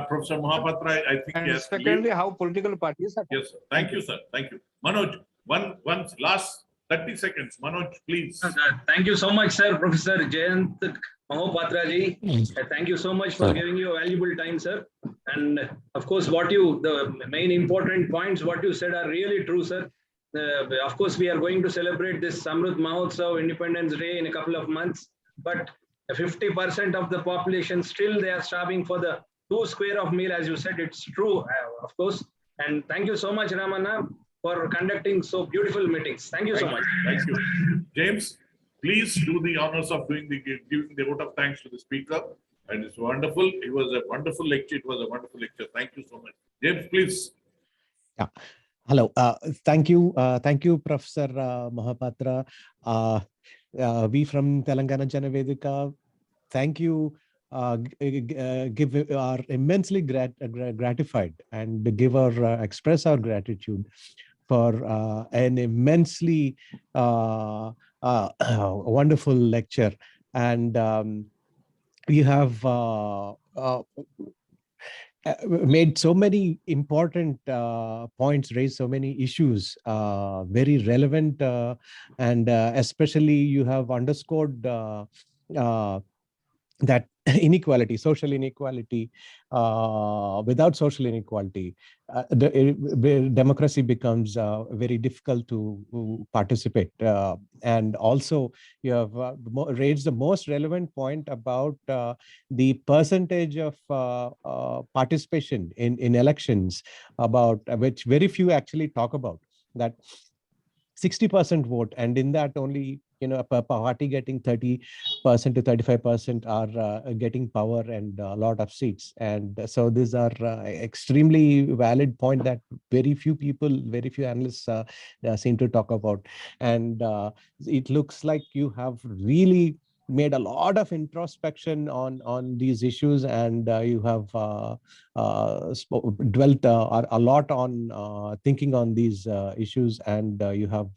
Professor Mahapatra, I think he and has to leave. secondly, how political parties are. Yes, sir. Thank you, sir. Thank you. Manoj, one last 30 seconds. Manoj, please. Thank you so much, sir. Professor Jayant Mahopatra ji. Thank you so much for giving your valuable time, sir. And of course, the main important points, what you said are really true, sir. Of course, we are going to celebrate this Samruddh Mahotsav Independence Day in a couple of months, but 50% of the population still they are starving for the 2 square of meal, as you said. It's true, of course. And thank you so much, Ramana, for conducting so beautiful meetings. Thank you so much. Thank you. James, please do the honors of giving the vote of thanks to the speaker. And it's wonderful. It was a wonderful lecture. It was a wonderful lecture. Thank you so much. James, please. Yeah. Hello. Thank you. Thank you, Professor Mahapatra. We from Telangana Jana Vedika, thank you. Are immensely gratified and express our gratitude for an immensely wonderful lecture. And you have made so many important points, raised so many issues, very relevant, and especially you have underscored that inequality, social inequality, without social inequality, democracy becomes very difficult to participate. And also, you have raised the most relevant point about the percentage of participation in elections, about which very few actually talk about, that 60% vote, and in that only a party getting 30% to 35% are getting power and a lot of seats. And so these are extremely valid point that very few people, very few analysts seem to talk about. And it looks like you have really made a lot of introspection on these issues, and you have dwelt a lot on thinking on these issues, and you have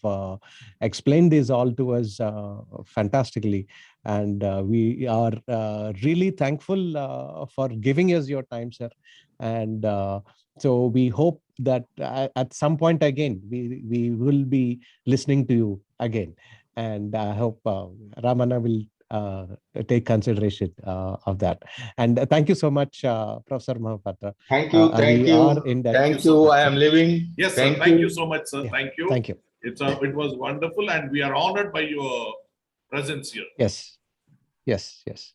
explained this all to us fantastically. And we are really thankful for giving us your time, sir. And so we hope that at some point again, we will be listening to you again. And I hope Ramana will take consideration of that. And thank you so much, Professor Mahapatra. Thank you. Thank We you. are in that. Thank you. I am leaving. Yes, sir. Thank Thank you. you so much, sir. Yeah. Thank you. Thank you. It was wonderful, and we are honored by your presence here. Yes. Yes. Yes.